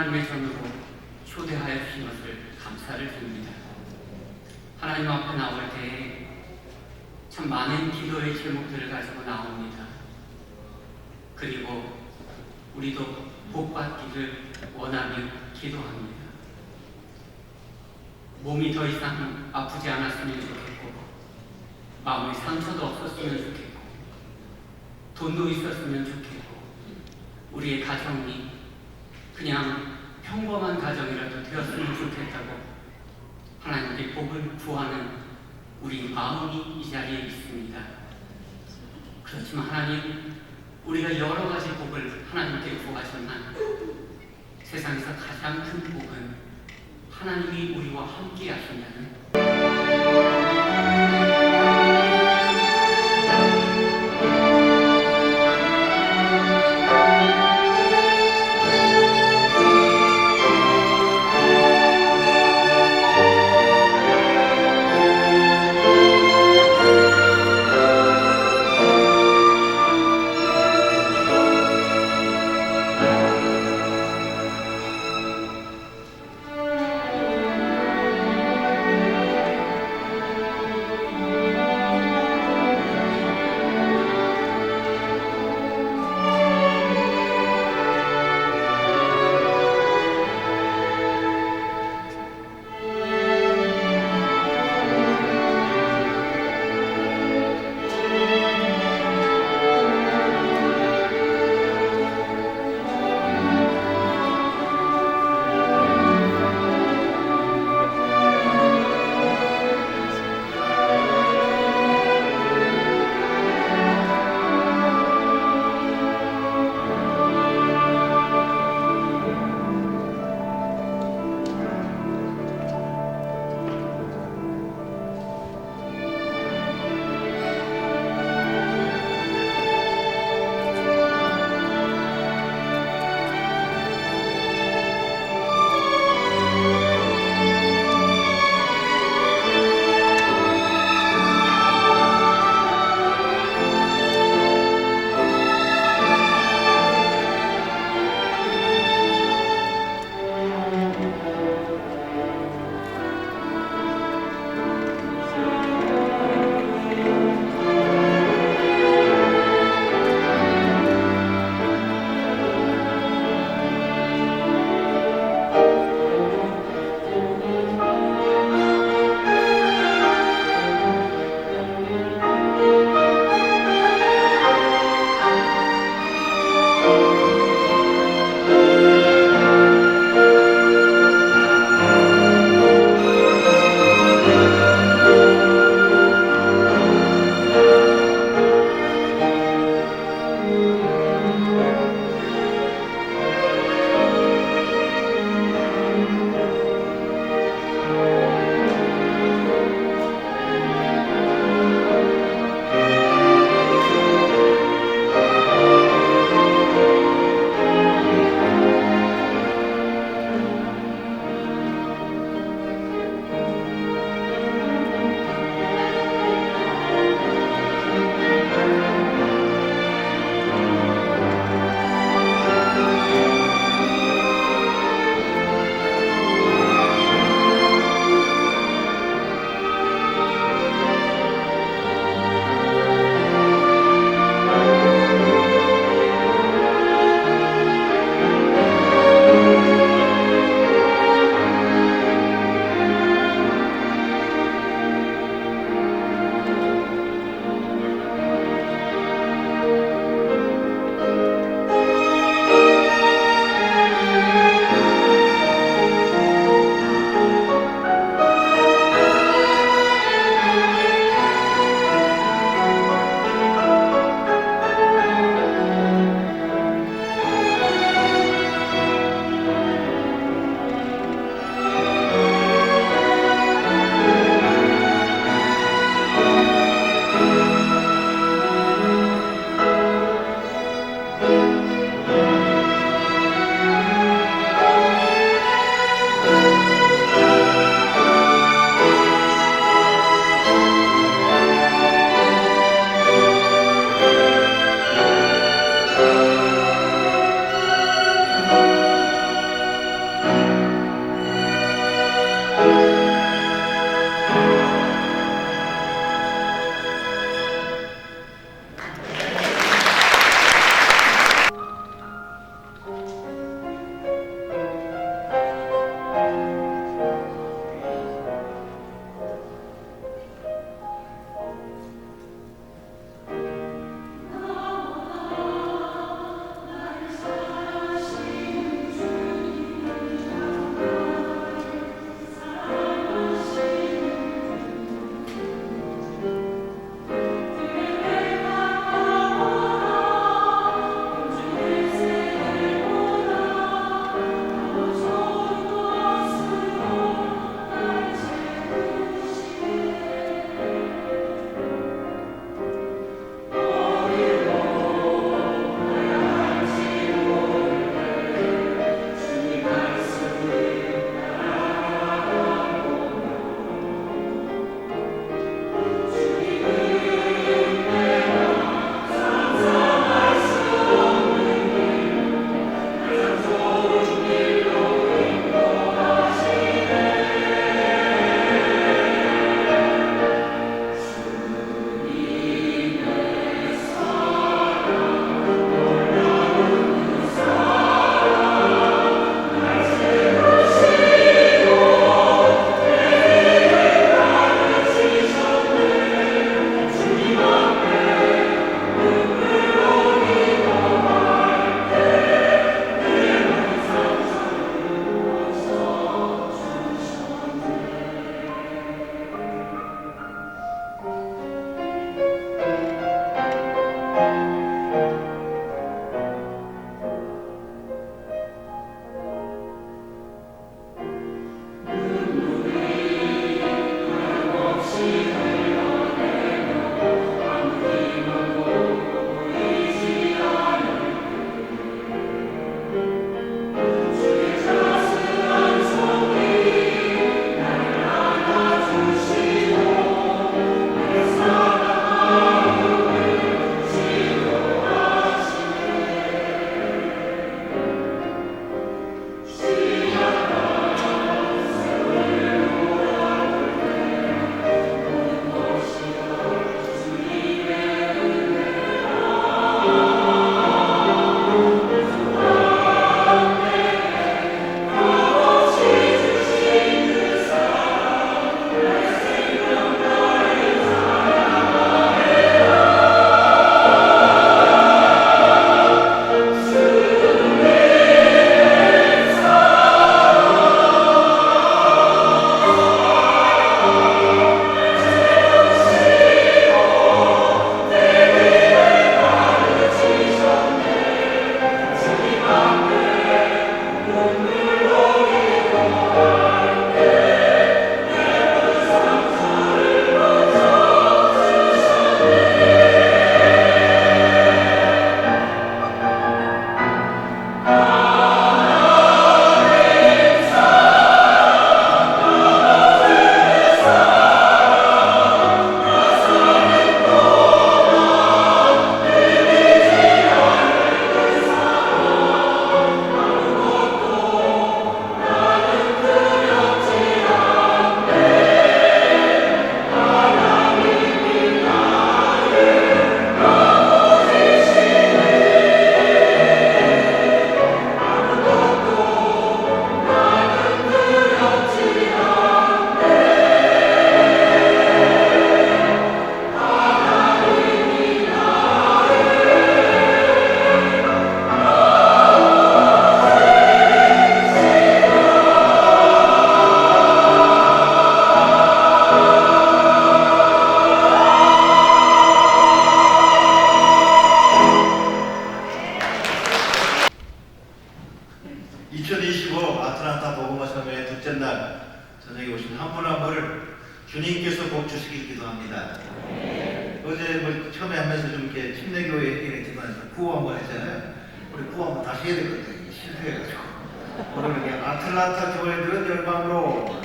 하나님의 전으로 초대하여 주신 것을 감사를 드립니다. 하나님 앞에 나올 때에 참 많은 기도의 제목들을 가지고 나옵니다. 그리고 우리도 복받기를 원하며 기도합니다. 몸이 더 이상 아프지 않았으면 좋겠고, 마음의 상처도 없었으면 좋겠고, 돈도 있었으면 좋겠고, 우리의 가정이 그냥 평범한 가정이라도 되었으면 좋겠다고 하나님께 복을 구하는 우리 마음이 이 자리에 있습니다. 그렇지만 하나님, 우리가 여러 가지 복을 하나님께 구하지만 세상에서 가장 큰 복은 하나님이 우리와 함께 하신다는 어제 뭐 처음에 하면서 좀 이렇게 침례교회 얘기를 했지만 구호 한번 했잖아요. 우리 구호 한번 다시 해야 되거든요. 실패해가지고. 오늘은 그냥 아틀란타 교회들은 열방으로,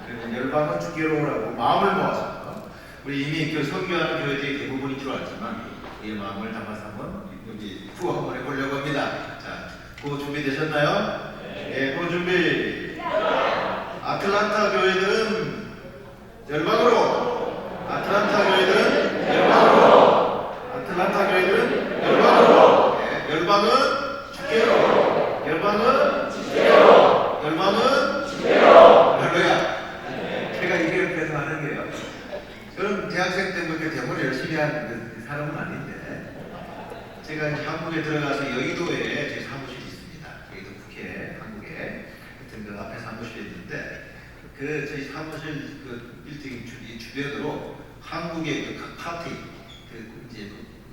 그리고 열방은 주교로라고 마음을 모아서 우리 이미 그 선교하는 교회들이 대부분인 줄 알지만 이 마음을 담아서 한번 여기 구호 한번 해보려고 합니다. 자, 구호 준비되셨나요? 네, 구호 준비. 아틀란타 교회들은 열방으로. 아틀란타 교회들은 열방으로. 아틀란타 교회들은 열방으로. 네, 열방은 주께로. 열방은 주께로. 열방은 주께로. 할렐루야. 제가 이렇게 해서 하는 게요. 저는 대학생 때부터 이렇게 대본을 열심히 하는 사람은 아닌데, 제가 한국에 들어가서 여의도에 제 사무실이 있습니다. 여의도 국회, 한국에. 하여튼 그 앞에 사무실이 있는데, 그 저희 사무실 그 빌딩 주변으로 한국의 그 파티, 그 이제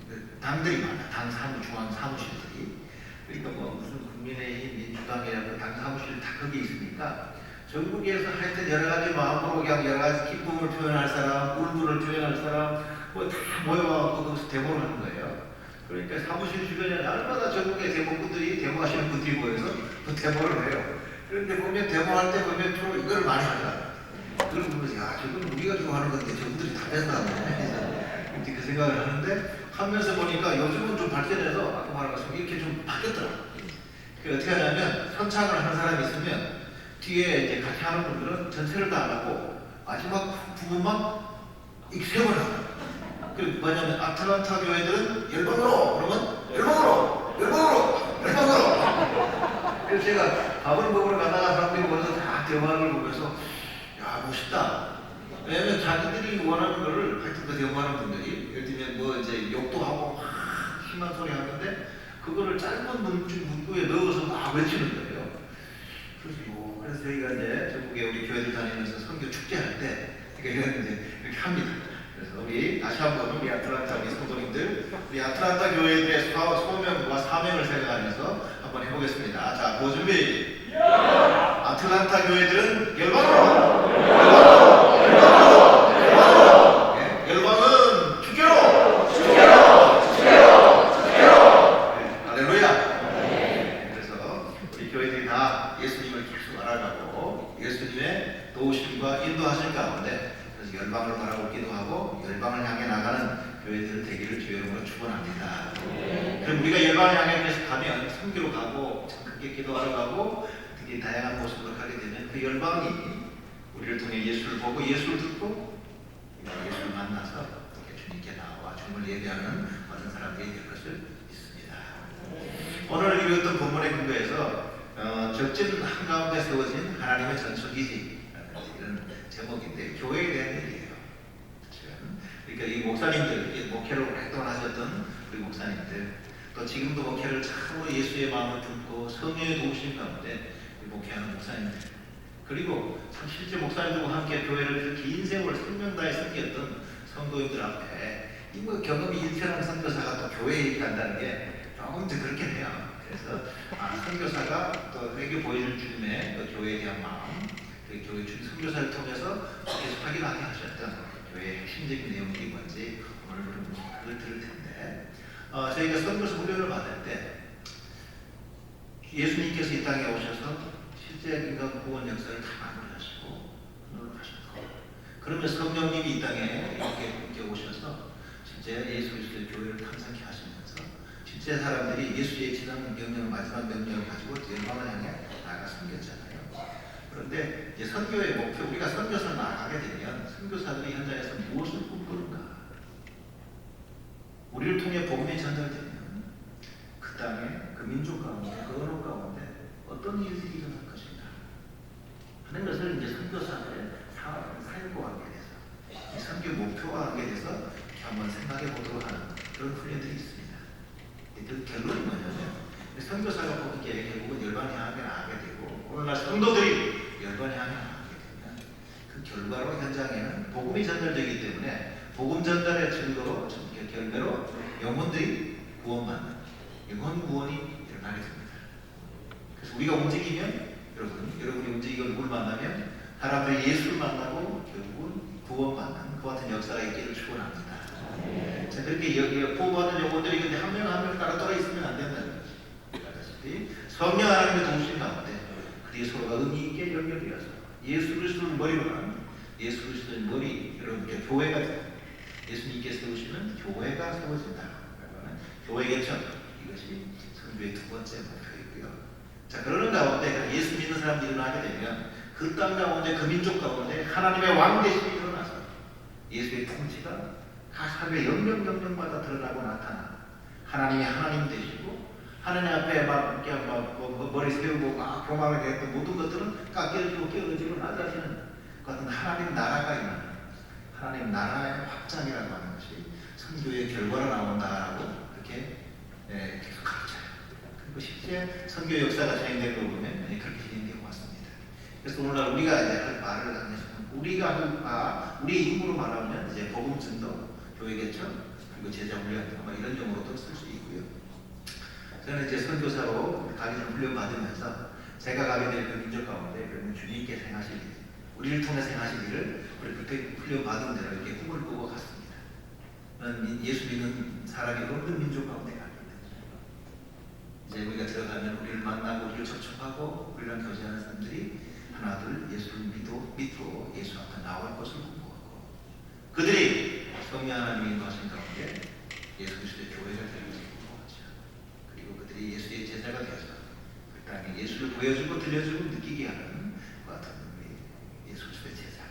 그 당들이 많아. 당 중앙 사무실들이. 그러니까 뭐 무슨 국민의힘, 민주당이라고 당 사무실 다 거기 있으니까 전국에서 하여튼 여러 가지 마음으로 그냥 여러 가지 기쁨을 표현할 사람, 울분을 표현할 사람, 뭐 다 모여와서 거기서 데모를 하는 거예요. 그러니까 사무실 주변에 날마다 전국의 데모꾼들이 데모하시는 분들이 모여서 그 데모를 해요. 그런데 보면 데모할 때 보면 주로 이걸 많이 하더라. 그걸 보면서 야, 저건 우리가 좋아하는 건데 저분들이 다 된다네. 이제 그 생각을 하는데 하면서 보니까 요즘은 좀 발전해서 아까 말한 것처럼 이렇게 좀 바뀌었더라. 그 어떻게 하냐면 선창을 하는 사람이 있으면 뒤에 이제 같이 하는 분들은 전체를 다 안 하고 마지막 부분만 익셉을 하고. 그 뭐냐면 아틀란타 교회들은 열방으로 그러면 열방으로 열방으로 열방으로. 그래서 제가 밥을 먹으러 가다가 사람들이 모여서 다 대화를 보면서 야, 멋있다. 왜냐면 자기들이 원하는 거를 하여튼 그 대화하는 분들이 예를 들면 뭐 이제 욕도 하고 막 심한 소리 하는데 그거를 짧은 문구에 넣어서 막 외치는 거예요. 그래서 저희가 이제 전국에 우리 교회들 다니면서 선교 축제할 때 이런 이제 이렇게 합니다. 그래서 우리 다시 한번 우리 아틀란타 우리 성도님들, 우리 아틀란타 교회들의 소명과 사명을 생각하면서 한번 해보겠습니다. 자, 고 준비. 아틀란타 교회들은 열방으로, 열방으로, 열방으로, 열방으로. 네, 열방은 주께로, 주께로, 주께로, 주께로. 네, 할렐루야. 네, 그래서 우리 교회들이 다 예수님을 계속 알아가고 예수님의 도우심과 인도하심 가운데 그래서 열방을 바라고 기도하고 열방을 향해 나가는 교회들 되기를 주의 이름으로 축원합니다. 그럼 우리가 열방을 향해 계속 가면 선교로 가고 크게 기도하러 가고 특히 다양한 모습으로 가게 되면 그 열방이 우리를 통해 예수를 보고 예수를 듣고 예수를 만나서 주님께 나와 주님을 예배하는 모든 사람들이 될 것을 믿습니다. 오늘 읽었던 본문의 근거에서 적진 한가운데 세워진 하나님의 전초기지라는 이런 제목인데 교회에 대한 얘기예요. 그러니까 이 목사님들, 목회를 오랫동안 하셨던 우리 목사님들, 또 지금도 목회를 참으로 예수의 마음을 품고 성령의 도우심 가운데 목회하는 목사님들, 그리고 참 실제 목사님들과 함께 교회를 긴 세월 생명 다해 섬겼던 성도님들 앞에 이 뭐 경험이 일편한 선교사가 또 교회에 간다는 게 조금 더 그렇게 해요. 그래서 선교사가 또 내게 보여줄 주님의 그 교회에 대한 마음, 그 교회 주님 선교사를 통해서 계속 확인하게 하셨던 교회의 핵심적인 내용이 뭔지 오늘 그걸 들을 텐데, 저희가 선교사 훈련을 받을 때 예수님께서 이 땅에 오셔서 실제 인간 구원 역사를 다 마무리하시고 노력하셨고, 그러면 성령님이 이 땅에 이렇게 오셔서 실제 예수 그리스도의 교회를 탄생케 하시면서 실제 사람들이 예수의 지난 명령, 마지막 명령을 가지고 열방을 향해 나아가 섬겼잖아요. 그런데 이제 선교의 목표, 우리가 선교사를 나아가게 되면 선교사들이 현장에서 무엇을 꿈꾸는가? 우리를 통해 복음이 전달되면 그 땅에, 그 민족 가운데, 그 언어 가운데 어떤 일들이 일어날 것인가 하는 것을 이제 선교사의 사역과 관계돼서 이 선교 목표와 관계돼서 한번 생각해 보도록 하는 그런 훈련들이 있습니다. 그 결론이 뭐냐면 선교사가 보기에 결국은 열방을 향해 나가게 되고 오늘날 성도들이 열방을 향해 나가게 되면 그 결과로 현장에는 복음이 전달되기 때문에 복음 전달의 증거로 결과로 영혼들이 구원받는 영혼 구원이 일어나게 됩니다. 그래서 우리가 움직이면 여러분이 움직이고 누굴 만나면 사람들이 예수를 만나고 결국은 구원받는 그와 같은 역사가 있기를 축원합니다. 자, 그렇게 여기 보호하는 용어들이 근데 한 명 한 명 따라 따라 있으면 안 된다는 거예요. 알다시피 성령 하나님의 동신 가운데 그들이 서로가 의미 있게 연결되어서 예수 그리스도를 머리로 하는 예수 그리스도의 머리, 여러분 교회가 돼요. 예수님께서 세우시는 교회가 세워진다. 교회 개천, 이것이 선교의 두 번째 목표이고요. 자, 그러는 가운데 예수 믿는 사람들이 일어나게 되면 그 땅 가운데 그 민족 가운데 하나님의 왕대심이 일어나서 예수의 통치가 각 사회의 영역마다 드러나고 나타나 하나님이 하나님 되시고 하나님 앞에 막 머리 세우고 막 교만하게 했던 모든 것들은 깎여지고 깨어지고 낮아지는 그 같은 하나님 나라가 있는 하나님 나라의 확장이라고 하는 것이 선교의 결과로 나온다라고 그렇게 계속 가르쳐요. 그리고 실제 선교 역사가 진행된 거 보면 그렇게 진행되고 왔습니다. 그래서 오늘날 우리가 이제 할 말을 하면서 우리가 할 바, 우리 힘으로 말하면 이제 복음 전도, 교회 개천, 그리고 제자 훈련 이런 용어로도 쓸 수 있고요. 저는 이제 선교사로 가기 전 훈련 받으면서 제가 가게 될 그 민족 가운데 그러면 주님께 행하실 일, 우리를 통해서 행하실 일을 우리 그렇게 훈련 받은 대로 이렇게 꿈을 꾸고 갔습니다. 저는 예수 믿는 사람이 없는 민족 가운데 갑니다. 이제 우리가 들어가면 우리를 만나고 우리를 접촉하고 우리랑 교제하는 사람들이 하나둘 예수를 믿고 예수 앞에 나올 것을 꿈꾸었고 그들이 성령 하나님의 인도하신 가운데 예수 그리스도의 교회가 되는 것을 꿈꾸었죠. 그리고 그들이 예수의 제자가 되어서 그 땅에 예수를 보여주고 들려주고 느끼게 하는 그 같은 예수 그리스도의 제자가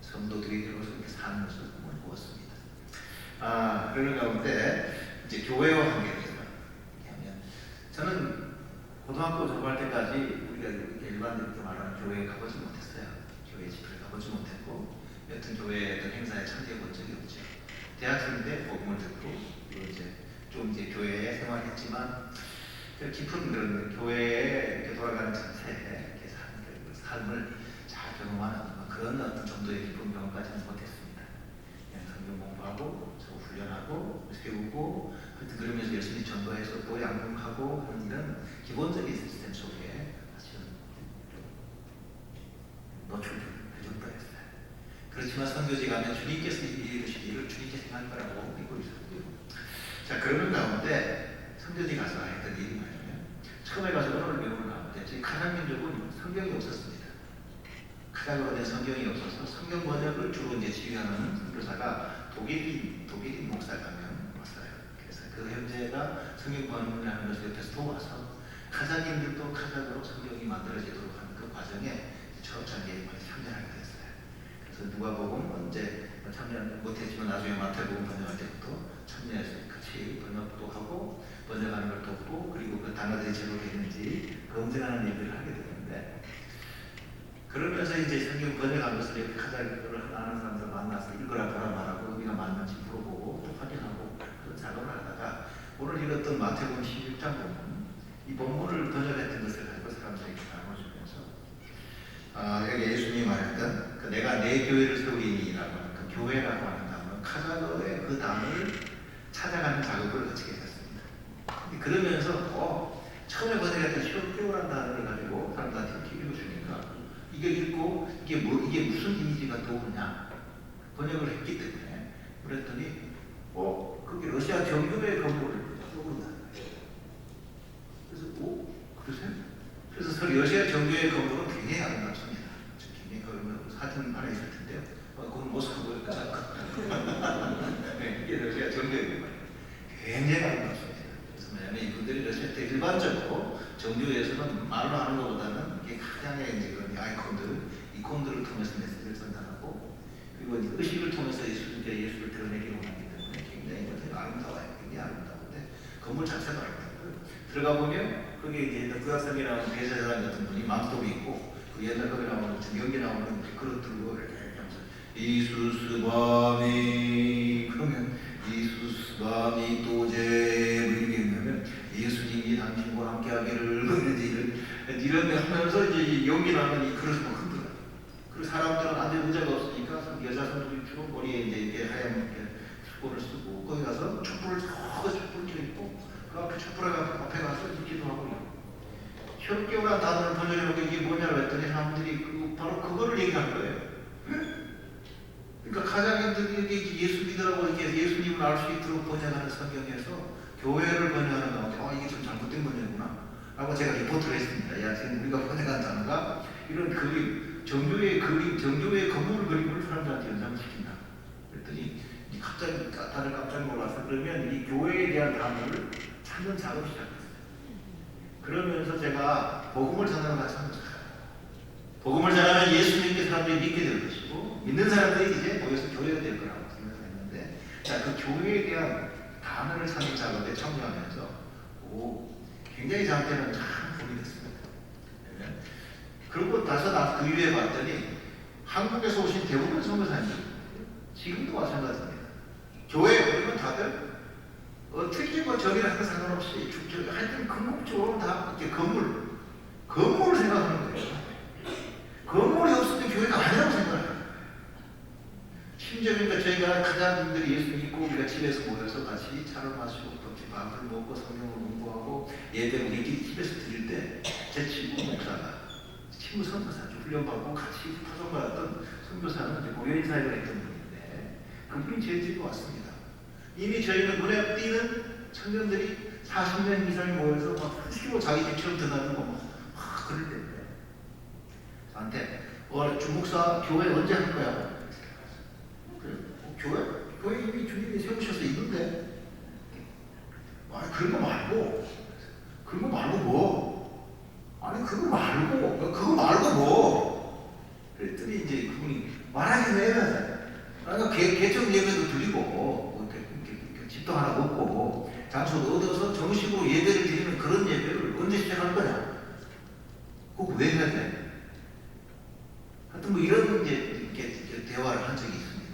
성도들이 되어서 이렇게 사는 것을 꿈을 꾸었습니다. 그런 가운데 이제 교회와 관계돼서 하면 저는 고등학교 졸업할 때까지 우리가 일반 이렇게 말하는 교회에 가보지 못했어요. 교회 집회를 가보지 못했고 여튼 교회 어떤 행사에 참여해 본 적이 없죠. 대학생 때 복음을 듣고 그리고 이제 좀 이제 교회에 생활했지만 그 깊은 그런 교회에 이렇게 돌아가는 전체에 이렇게 사는 그 삶을 잘 경험하는 그런 어떤 정도의 깊은 경험까지는 못했습니다. 그냥 성경 공부하고 저 훈련하고 세우고 하여튼 그러면서 열심히 전도해서 또 양육하고 하는 이런 기본적인 시스템 속에 사실은 노출될 정도였어요. 그렇지만 선교지 가면 주님께서 이루실 일을 주님께서 할 거라고 믿고 있었고요. 자, 그러는 가운데 선교지 가서 했던 일이 뭐냐면 처음에 가서 언어를 배우는 가운데 저희 카자민족은 성경이 없었습니다. 카자흐로 된 성경이 없어서 성경 번역을 주로 이제 지휘하는 선교사가 독일인 목사라면 왔어요. 그래서 그 형제가 성경 번역을 하는 것을 옆에서 도와서 카자흐인들도 카자흐로 성경이 만들어지도록 하는 그 과정에 초창기에 참여하게 됐어요. 그래서 누가복음 언제 참여 못했지만 나중에 마태복음 번역할 때부터 참여해서 같이 번역도 하고 번역하는 걸 돕고 그리고 그 단어들이 제대로 되는지 검증하는 일들을 하게 되는데 그러면서 이제 성경 번역한 것을 이렇게 카자흐를 아는 사람들 만나서 읽어라 보라 말하고 우리가 맞는지 물어보고 또 확인하고 그런 작업을 하다가 오늘 읽었던 마태복음 16장 보면 이 본문을 번역했던 것을 가지고 사람들에게 나눠주면서 여기 예수님이 말했던 그 내가 내 교회를 세우리니라고 하는 그 교회라고 하는 단어 카자흐의 그 단어를 찾아가는 작업을 거치게 됐습니다. 그러면서 처음에 번역했던 시험교라는 단어를 가지고 사람들한테 읽어주니까 이게 읽고 이게 무슨 이미지가 떠오르냐 번역을 했기 때문에 그랬더니 그게 러시아 정교회 건물을 떠오른다. 그래서 그러세요? 그래서 러시아 정교회 건물은 굉장히 아름답습니다. 굉장히 사진 하나 있을 텐데요. 그건 모스크바였죠. 네, 이게 러시아 정교회 건물 굉장히 아름답습니다. 그래서 뭐냐면 이분들이 러시아 때 일반적으로 정교회에서는 말로 하는 것보다는 이게 가장의 이제 그런 이콘들을 통해서 메시지를 전달하고 그리고 이제 의식을 통해서 예수를 드러내기를 원하기 때문에 굉장히 아름다워요. 굉장히 아름다운데 건물 자체가 아름다워요. 들어가 보면 거기에 이제 구약성에 나오는 대제사장 같은 분이 망토도 있고 그 옛날 거기 나오는 중경기 나오는 그릇 들고 이렇게 하면서 이수스바미 그러면 이수스바미 또제 이렇게 하면 예수님이 당신과 함께하기를 이런 하면서 이제 연기 나는 이 그릇을 막 흔들어요. 그리고 사람들은 앉을 의자가 없으니까 여자 선수들이 주로 머리에 이제 이렇게 하얀 촛불을 쓰고 거기 가서 촛불을 켜있고 그 앞에 촛불 앞에 가서 기도하고 혈교란 단어를 번역해놓고 이게 뭐냐고 했더니 사람들이 바로 그거를 얘기하는 거예요. 그러니까 가장님들이 예수 믿으라고 이렇게 예수님을 알 수 있도록 번역하는 성경에서 교회를 번역하는 가운데 이게 좀 잘못된 번역이구나 라고 제가 리포트를 했습니다. 야, 지금 우리가 번역한 단어가 이런 그림, 정교의 그림, 정교의 건물 그림을 사람들한테 연상시킨다. 그랬더니 갑자기 다들 깜짝 놀라서 그러면 이 교회에 대한 단어를 찾는 작업을 시작했어요. 그러면서 제가 복음을 전하는 같이 한 거죠. 복음을 전하면 예수님께 사람들이 믿게 될 것이고 믿는 사람들이 이제 모여서 교회가 될 거라고 생각했는데 그 교회에 대한 단어를 찾는 작업에 참여하면서 굉장히 저한테는 참 도움이 됐습니다. 그리고 나서 그 이후에 봤더니 한국에서 오신 대부분 선교사님들 지금도 마찬가지입니다. 교회 그러면 다들 어떻게 저기를 하는 상관없이 하여튼 궁극적으로 다 이렇게 건물을 생각하는 거예요. 건물이 없으면 교회가 아니라고 생각해요. 심지어 그러니까 저희가 가장님들이 예수 믿고 우리가 집에서 모여서 같이 차를 마시고 또 밥을 먹고 성경을 공부하고 예배 우리끼리 집에서 드릴 때 제 친구 목사가 친구 선교사 훈련받고 같이 파송받았던 선교사는 고려인 사역을 했던 분인데 그분이 저희 집에 왔습니다. 이미 저희는 눈에 띄는 청년들이 40년 이상이 모여서 막 수시로 자기 집처럼 드나들고 막 그럴 때인데 저한테 주목사 교회 언제 할 거야? 그래, 교회 이미 주님이 세우셔서 있는데 그런 거 말고 뭐? 아니 그거 말고 뭐? 그랬더니 이제 그분이 말하긴 해야 그러니까 개척 예배도 드리고 집도 하나 얻고 장소도 얻어서 정식으로 예배를 드리는 그런 예배를 언제 시작할 거냐? 꼭 왜 해야 돼? 하여튼 뭐 이런 이렇게 대화를 한 적이 있습니다.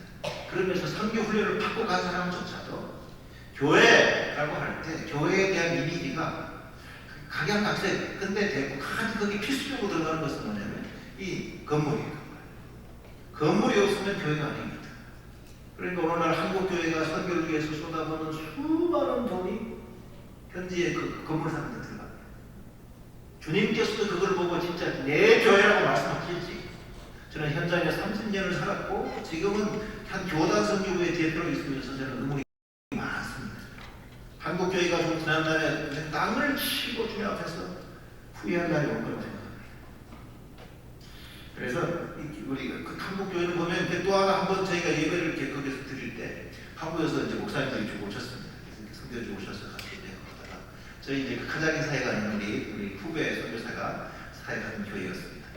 그러면서 선교 훈련을 받고 간 사람조차도 교회라고 할 때 교회에 대한 이미지가 각양각색. 근데 거기 필수적으로 들어가는 것은 뭐냐면 이 건물이에요. 건물이 없으면 교회가 아닙니다. 그러니까 오늘날 한국교회가 선교를 위해서 쏟아부는 수많은 돈이 현지의 그 건물 사는 데 들어갑니다. 주님께서도 그걸 보고 진짜 내 교회라고 말씀하실지 저는 현장에 30년을 살았고 지금은 한 교단 선교회 대표로 있으면서 저는 의문이 많습니다. 한국교회가 좀 지난날에 땅을 치고 주님 앞에서 후회한 날이 올 거라고 생각합니다. 그래서 우리 한국교회를 보면 또 하나 한번 저희가 예배를 이렇게 거기서 드릴 때 한국에서 이제 목사님들이 좀 오셨습니다. 그래서 선교주 오셔서 같이 예배하다가 저희 이제 카자긴 사회가 있는 우리 후배 선교사가 사역하는 교회였습니다.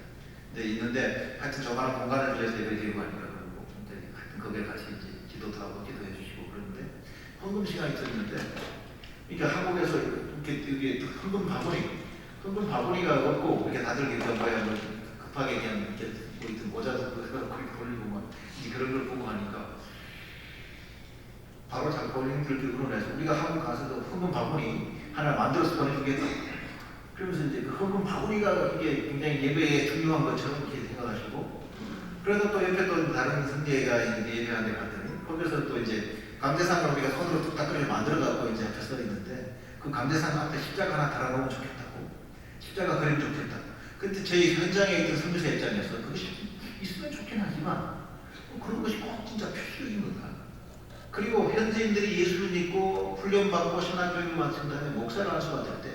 있는데 하여튼 저만한 공간을 위해서 예배 드리고 하니까 그러고 하여튼 거기에 같이 이제 기도도 하고 기도해 주시고 그러는데 헌금 시간이 있었는데 이게 한국에서 이게 헌금 바구니가 없고 이렇게 다들 이렇게 뭐야 급하게 그냥 이렇게 뭐 있든 모자도 그렇게 돌리고 막 그런 걸 보고 하니까 바로 자꾸 형님들끼리 그러면서 우리가 한국 가서도 헌금 바구니 하나 만들어서 보내주겠다. 그러면서 이제 그 헌금 바구니가 이게 굉장히 예배에 중요한 것처럼 이렇게 생각하시고 그래서 또 옆에 또 다른 성대가 이제 예배하는 데 갔더니 거기서 또 이제 감대상을 우리가 손으로 뚝딱거리게 만들어갖고 이제 앞에 써 있는데 그 감대상 앞에 십자가 하나 달아놓으면 좋겠다고 십자가 그림 좋겠다고. 근데 저희 현장에 있던 선교사 입장에서 그것이 있으면 좋긴 하지만 그런 것이 꼭 진짜 필수적인 건가? 그리고 현지인들이 예수를 믿고 훈련받고 신앙교육을 마친 다음에 목사를 안수받을 때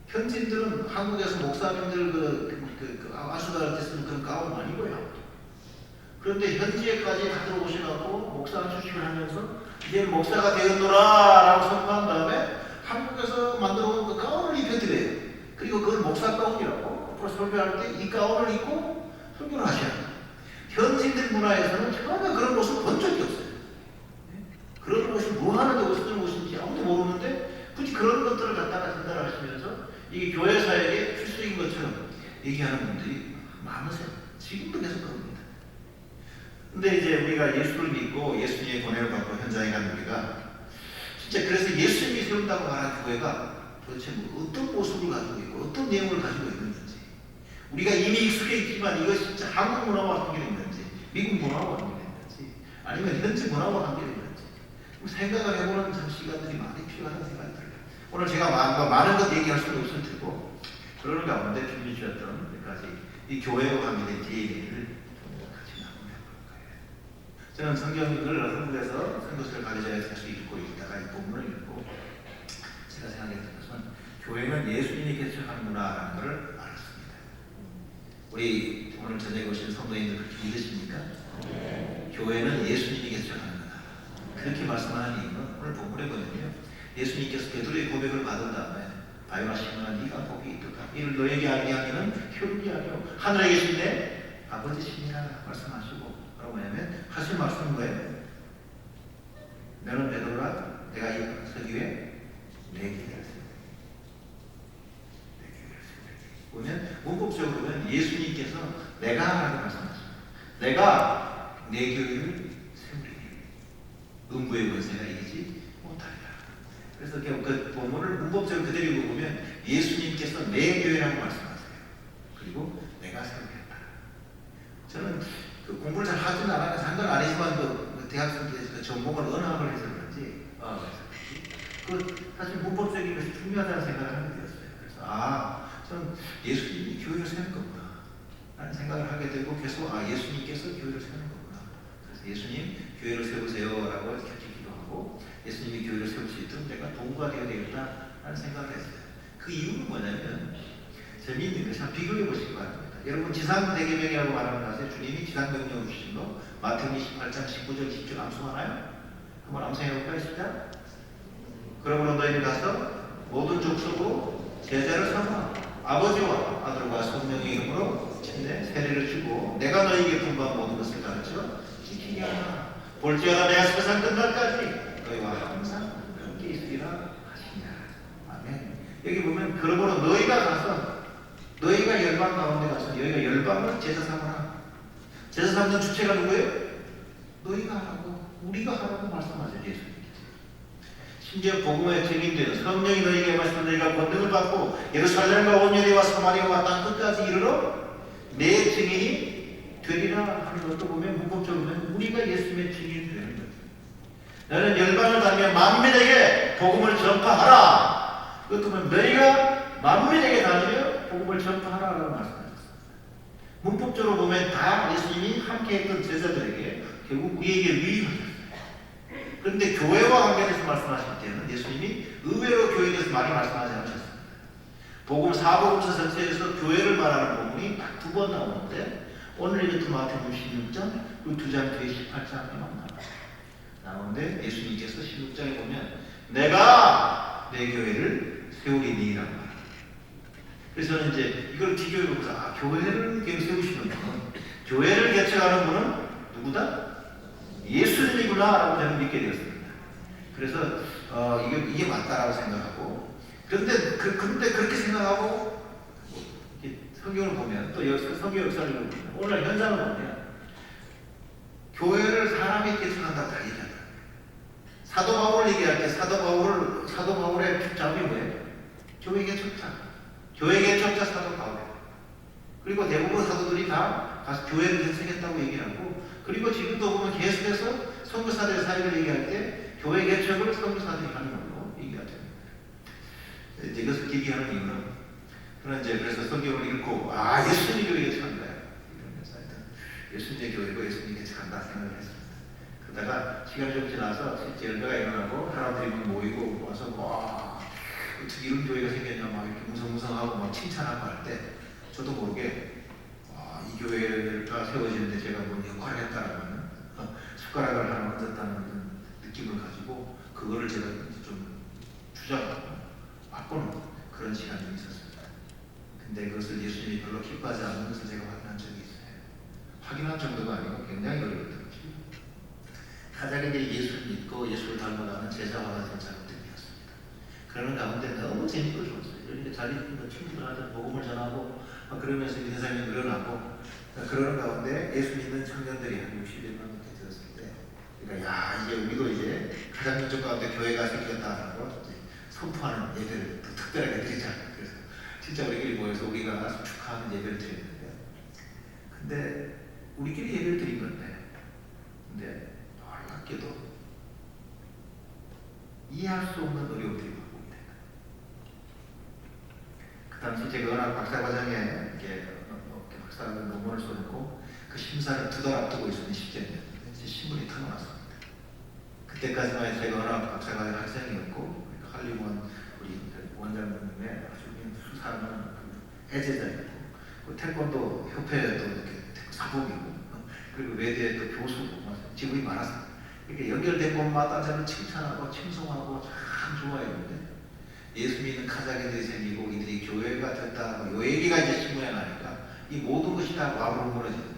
현지인들은 한국에서 목사님들 안수받을 때 쓰는 그런 가운 많이 입어요. 그런데 현지에까지 다들 오셔갖고 목사 안수식을 하면서 이제 목사가 되었노라 라고 선포한 다음에 한국에서 만들어 온 그 가운을 입혀드려요. 그리고 그걸 목사 가운이라고 앞으로 설교할 때 이 가운을 입고 설교를 하셔야 합니다. 현지인들 문화에서는 전혀 그런 모습을 본 적이 없어요. 그런 것이 뭐 하는데 어떤 것인지 아무도 모르는데 굳이 그런 것들을 갖다가 전달하시면서 이게 교회 사역의 필수인 것처럼 얘기하는 분들이 많으세요. 지금도 계속 그럽니다. 근데 이제 우리가 예수를 믿고 예수님의 권해를 받고 현장에 간 우리가 진짜 그래서 예수님이 세운다고 말하는 교회가 도대체 뭐 어떤 모습을 가지고 있고 어떤 내용을 가지고 있는지 우리가 이미 익숙해 있지만 이것이 진짜 한국 문화와 관계되는지 미국 문화와 관계되는지 아니면 현지 문화와 관계되는지 생각을 해보는 참 시간들이 많이 필요하다는 생각이 들어요. 오늘 제가 많은 것 얘기할 수는 없을 테고 그러는 가운데 준비 주셨던 몇 가지 이 교회와 관계된 DNA를 같이 나눠볼 거예요. 저는 성경을 한국에서 선교사를 가르쳐야 계속 읽고 있다가 이 본문을 읽고 제가 생각했던 것은 교회는 예수님이 개척하는구나라는 것을 알았습니다. 우리 오늘 저녁에 오신 성도님들 그렇게 믿으십니까? 교회는 예수님이 개척하는구나. 그렇게 말씀하는 이유는 오늘 본문에 보면요. 예수님께서 베드로의 고백을 받은 다음에 바요나 시몬아 네가 복이 있도다. 이를 너에게 알게 하기는 효력이 아니오 하늘에 계신 내 아버지시니라 말씀하시고 그러고 뭐냐면 하신 말씀은 뭐예요? 너는 베드로라 내가 이 석 위에 내 교회를 세우리라. 내 교회를 세우리라. 보면 문법적으로 보면 예수님께서 내가 하라고 말씀하십니다. 내가 내 교회를 세우리니 음부의 권세가 이기지 못하리라. 그래서 그 본문을 문법적으로 그대로 읽어보면 예수님께서 내 교회라고 말씀하세요. 그리고 내가 세우겠다. 저는 그 공부를 잘 하진 않아요. 상관 아니지만 그 대학생 때 전공을 언어학을 해서 그런지 그 사실 문법적인 것이 중요하다는 생각을 하게 되었어요. 그래서 저는 예수님이 교회를 세우는 거구나 라는 생각을 하게 되고 계속 예수님께서 교회를 세우는 거구나. 그래서 예수님 교회를 세우세요 라고 이렇게 기도하고 예수님이 교회를 세울 수 있도록 내가 도구가 되어야 되겠다라는 생각을 했어요. 그 이유는 뭐냐면 재미있는 것이 한번 비교해 보시기 바랍니다. 여러분 지상대계명이라고 말하는 것에 주님이 지상명령을 주신 거 마태복음 28장 19절 20절 암송하나요? 한번 암송해 볼까요? 시작. 그러므로 너희는 가서 모든 족속으로 제자를 삼아 아버지와 아들과 성령의 이름으로 침례 세례를 주고 내가 너희에게 분부한 모든 것을 가르쳐 지키게 하라. 볼지어다 내가 세상 끝날까지 너희와 항상 함께 있으리라 하시냐. 아멘. 여기 보면 그러므로 너희가 가서 너희가 열방 가운데 가서 너희가 열방을 제자 삼아라. 제자 삼는 주체가 누구예요? 너희가 하라고 우리가 하라고 말씀하세요. 예수님께서. 심지어 복음의 증인되는 성령이 너희에게 말씀하신 너희가 권능을 받고 예루살렘과 온 유대와 사마리아와 땅 끝까지 이르러 내 증인이 되리라 하는 것도 보면 문법적으로 보면 우리가 예수님의 증인이 되는 거죠. 너는 열방을 다니며 만민에게 복음을 전파하라. 그것도 보면 너희가 만민에게 다니며 복음을 전파하라라고 말씀하셨습니다. 문법적으로 보면 다 예수님이 함께했던 제자들에게 결국 우리에게 위임하셨어요. 그런데 교회와 관계돼서 말씀하실 때는 예수님이 의외로 교회에 대해서 많이 말씀하지 않으셨습니다. 복음 4복음서 전체에서 교회를 말하는 부분이 딱 2번 나오는데 오늘 읽은 마태복음 16장 그리고 2장 뒤에 18장에만 나오는데 예수님께서 16장에 보면 내가 내 교회를 세우리니라고 말합니다. 그래서 저는 이제 이걸 비교해보면서 교회를 세우시는 분은 교회를 개척하는 분은 누구다? 예수님이구나 라고 저는 믿게 되었습니다. 그래서 이게 맞다라고 생각하고 그런데 그렇게 생각하고 성경을 보면 또 성경 역사를 보면 오늘 현장을 보면 교회를 사람이 개척한다고 다 얘기하더라고요. 사도 바울을 얘기할 때 사도 바울의 자음이 뭐예요? 교회 개척자. 교회 개척자 사도 바울. 그리고 대부분 사도들이 다 가서 교회를 개척했다고 얘기하고 그리고 지금도 보면 계속해서 선교사들의 사역을 얘기할 때 교회 개척을 선교사들이 하는 걸로 얘기가 됩니다. 이것을 기기하는 이유는 그래서 성경을 읽고 예수님이 교회 개척한다 이러면서 예수님의 교회고 예수님이 개척한다 생각을 했습니다. 그러다가 시간이 좀 지나서 실제 열매가 일어나고 사람들이 모이고 와서 어떻게 이런 교회가 생겼냐 막 이렇게 무성무성하고 막 칭찬하고 할 때 저도 모르게 이 교회가 세워지는데 제가 뭔 역할을 했다라는 숟가락을 하나 얹었다는 느낌을 가지고 그거를 제가 좀 주장하고 바꾸는 그런 시간이 있었습니다. 근데 그것을 예수님이 별로 기뻐하지 않는 것을 제가 확인한 적이 있어요. 확인한 정도가 아니고 굉장히 어려웠던 거죠. 가장 이제 예수를 믿고 예수를 닮아가는 제자화가 된 작업들이었습니다. 그러는 가운데 너무 재밌고 좋았어요. 그러니까 자기 친구들한테 복음을 전하고 그러면서 인생이 늘어나고 그러는 가운데 예수 믿는 청년들이 한 60여 명 이렇게 들었을 때 그러니까 이제 우리도 이제 가장 민족 가운데 교회가 생겼다라고 이제 선포하는 예배를 특별하게 드리자. 그래서 진짜 우리끼리 모여서 우리가 축하하는 예배를 드렸는데 근데 우리끼리 예배를 드린 건데 근데 놀랍게도 이해할 수 없는 어려움들이 반복이 됩니다. 그 당시 제가 은학 박사과정에 박사 논문을 써놓고 그 심사를 2달 앞두고 있었는데 10년이었는데 이제 신분이 터져났습니다. 그때까지만 해도 제가 워낙 박사과정 학생이었고 할리원 우리 원장님의 아주 수상한 그 애제자였고 그 태권도 협회도 이렇게 사복이고 그리고 외대에 또 교수고 직업이 많았습니다. 이렇게 연결된 곳마다 저는 칭찬하고 칭송하고 참 좋아했는데 예수 믿는 카자흐들이 생기고 이들이 교회가 됐다 요 얘기가 이제 신문에 나니까 이 모든 것이 다 와으로 무너져요.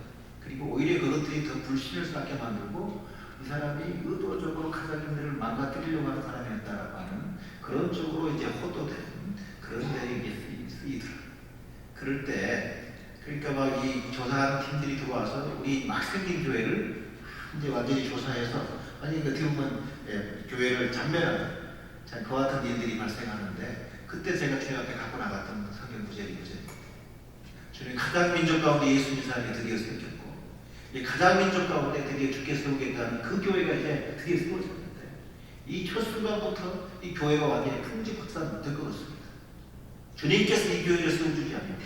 그리고 오히려 그것들이 더 불신을 쌓게 만들고 이 사람이 의도적으로 카자흐들을 망가뜨리려고 하는 사람이었다라고 하는 그런 쪽으로 이제 호도된 그런 내용이 쓰이더라고요. 그럴 때 그러니까 막 이 조사하는 팀들이 들어와서 우리 막 생긴 교회를 이제 완전히 조사해서 아니 어떻게 보면 교회를 잔멸하는 그와 같은 일들이 발생하는데 그때 제가 주님 앞에 갖고 나갔던 성경 구절이 주님 가장 민족 가운데 예수 믿는 사람이 드디어 생겼고 가장 민족 가운데 드디어 주께 세우겠다는 그 교회가 이제 드디어 세워졌는데 이 첫 순간부터 이 교회가 완전히 풍지박산 될 것 같습니다. 주님께서 이 교회를 세워주지 않으면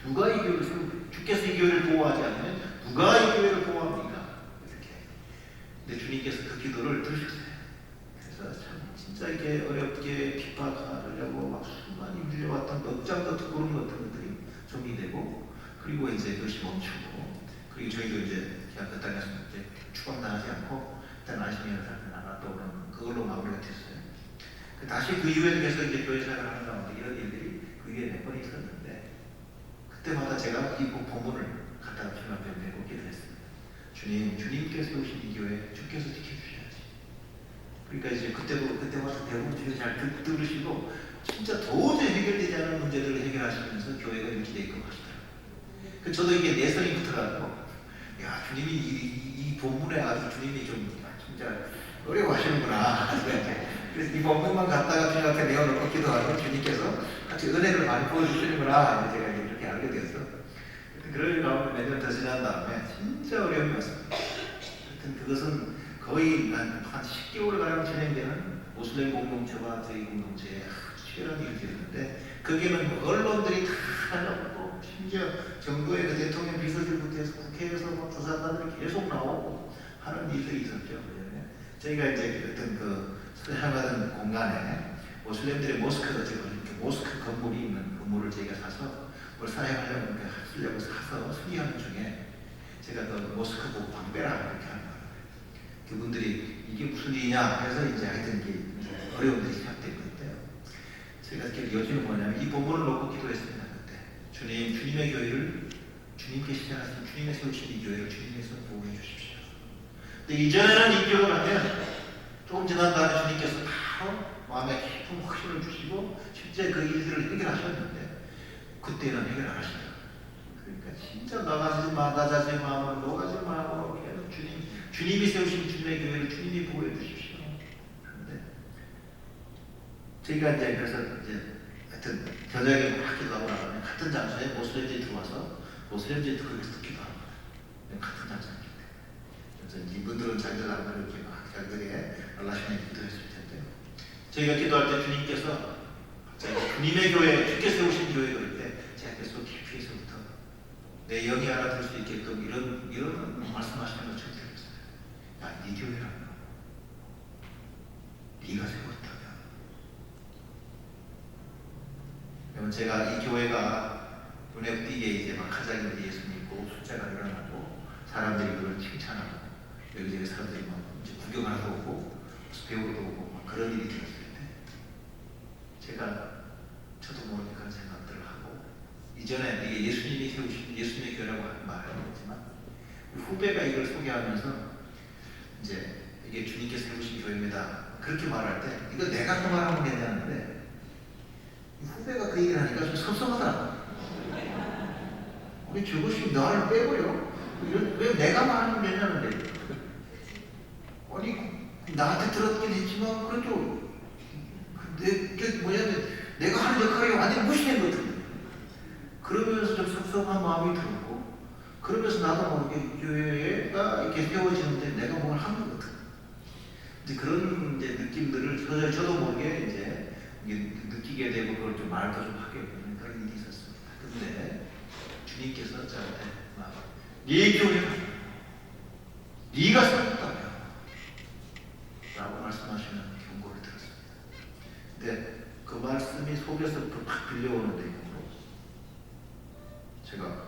누가 이 교회를 세우고 주께서 이 교회를 보호하지 않으면 누가 이 교회를 보호합니까? 이렇게. 근데 주님께서 그 기도를 들으셨어요. 그래서 참 진짜 이렇게 어렵게 핍박하려고 막 수많이 밀려왔던 넉장도 부른 것들이 정리되고 그리고 이제 그것이 멈추고 그리고 저희도 이제 그 땅에서 이제 추방당하지 않고 일단 안심이라는 사람이 하나 떠오르는 그걸로 마무리가 됐어요. 다시 그 이후에 계속 이제 교회 생활을 하는 가운데 이런 일들이 그 위에 몇 번 있었는데 그때마다 제가 이 본문을 갖다가 주님 앞에 메고 기도했습니다. 주님께서 세우신 이 교회 주께서 지켜주셔야지. 그러니까 이제 그때마다 대부분 주님 잘 들으시고 진짜 도저히 해결되지 않은 문제들을 해결하시면서 교회가 유지되어 있고 하시더라고요. 저도 이게 내성이 붙어가지고 야 주님이 이 본문에 아주 주님이 좀 진짜 어려워하시는구나. 그래서 이 본문만 갖다가 주님 앞에 내어놓고 기도하면 주님께서 같이 은혜를 많이 보여주시는구나. 제가 이렇게 알게 됐어. 그럴 가운데 몇 년 더 지난 다음에 진짜 어려움이 왔습니다. 하여튼 그것은 거의 한 10개월가량 진행되는 모슬렘 공동체와 저희 공동체의 치열한 일이었는데 거기는 언론들이 다 달라붙고 심지어 정부의 그 대통령 비서실부터 해서 국회에서 뭐 조사관들이 계속 나오고 하는 일들이 있었죠. 저희가 이제 어떤 그 사용하는 공간에 모슬렘들의 모스크가 지금 이렇게 모스크 건물이 있는 건물을 저희가 사서 그걸 사용하려고 쓰려고 사서 수리하는 중에 제가 그 모스크 보고 방배라 이렇게 하는 거예요. 그분들이 이게 무슨 일이냐 해서 이제 하여튼 이게 어려움들이 시작된 건데요. 제가 여지는 뭐냐면 이 본문을 놓고 기도했습니다. 그때 주님의 교회를 주님께 시작하신 주님의 세우신 이 교회를 주님께서 보호해 주십시오. 근데 이전에는 이 교회를 하면 조금 지난 다음에 주님께서 바로 마음에 깊은 확신을 주시고 실제 그 일들을 해결하셨는데 그때는 해결 안 하시더라고요. 그러니까 진짜 나가지 마음으로 녹아지 마음으로 계속 주님이 세우신 주님의 교회를 주님이 보호해 주십시오. 그런데 저희가 이제 그래서 이제 하여튼 저녁에 막 기도하고 나가면 같은 장소에 모슬렘들이 들어와서 모슬렘들이 거기서 기도하는 거예요. 같은 장소에. 그래서 이분들은 자기들하고 이렇게 막 자기들의 알라신에 기도했을 텐데 저희가 기도할 때 주님께서 주님의 교회, 주께 세우신 교회 그럴 때 제가 계속 깊이에서부터 내 영이 알아들 수 있게끔 이런 말씀하시는 걸 처음 들었어요. 야, 네 교회라면 네가 세웠다면 그러면 제가 이 교회가 눈에 띄게 이제 막 카자흐들이 예수 믿고 숫자가 늘어나고 사람들이 그걸 칭찬하고 여기저기 사람들이 막 이제 구경하러 오고 배우러도 오고 막 그런 일이 들었을 때 제가 저도 모르게 그런 생각들을 하고 이전에 이게 예수님이 세우신 예수님의 교회라고 말하는 거지만 후배가 이걸 소개하면서 이제 이게 주님께서 세우신 교회입니다. 그렇게 말할 때 이거 내가 그 말하면 되냐는데 후배가 그 얘기를 하니까 좀 섭섭하더라고요. 우리 저것이 나를 빼고요. 왜 내가 말하면 되냐는데 아니 나한테 들었긴 했지만 그래도 내가 하는 역할이 완전히 무시된 거거든요. 그러면서 좀 섭섭한 마음이 들고 그러면서 나도 모르게 교회가 이렇게 세워지는데 내가 뭘 하는 거거든. 이제 그런 이제 느낌들을 저도 모르게 이제 느끼게 되고 그걸 좀 말도 좀 하게 되는 그런 일이 있었습니다. 근데 주님께서 저한테 네 교회라 네가 살았다며 라고 말씀하시는 경고를 들었습니다. 근데 그 말씀이 속에서부터 팍 빌려오는 내용으로 제가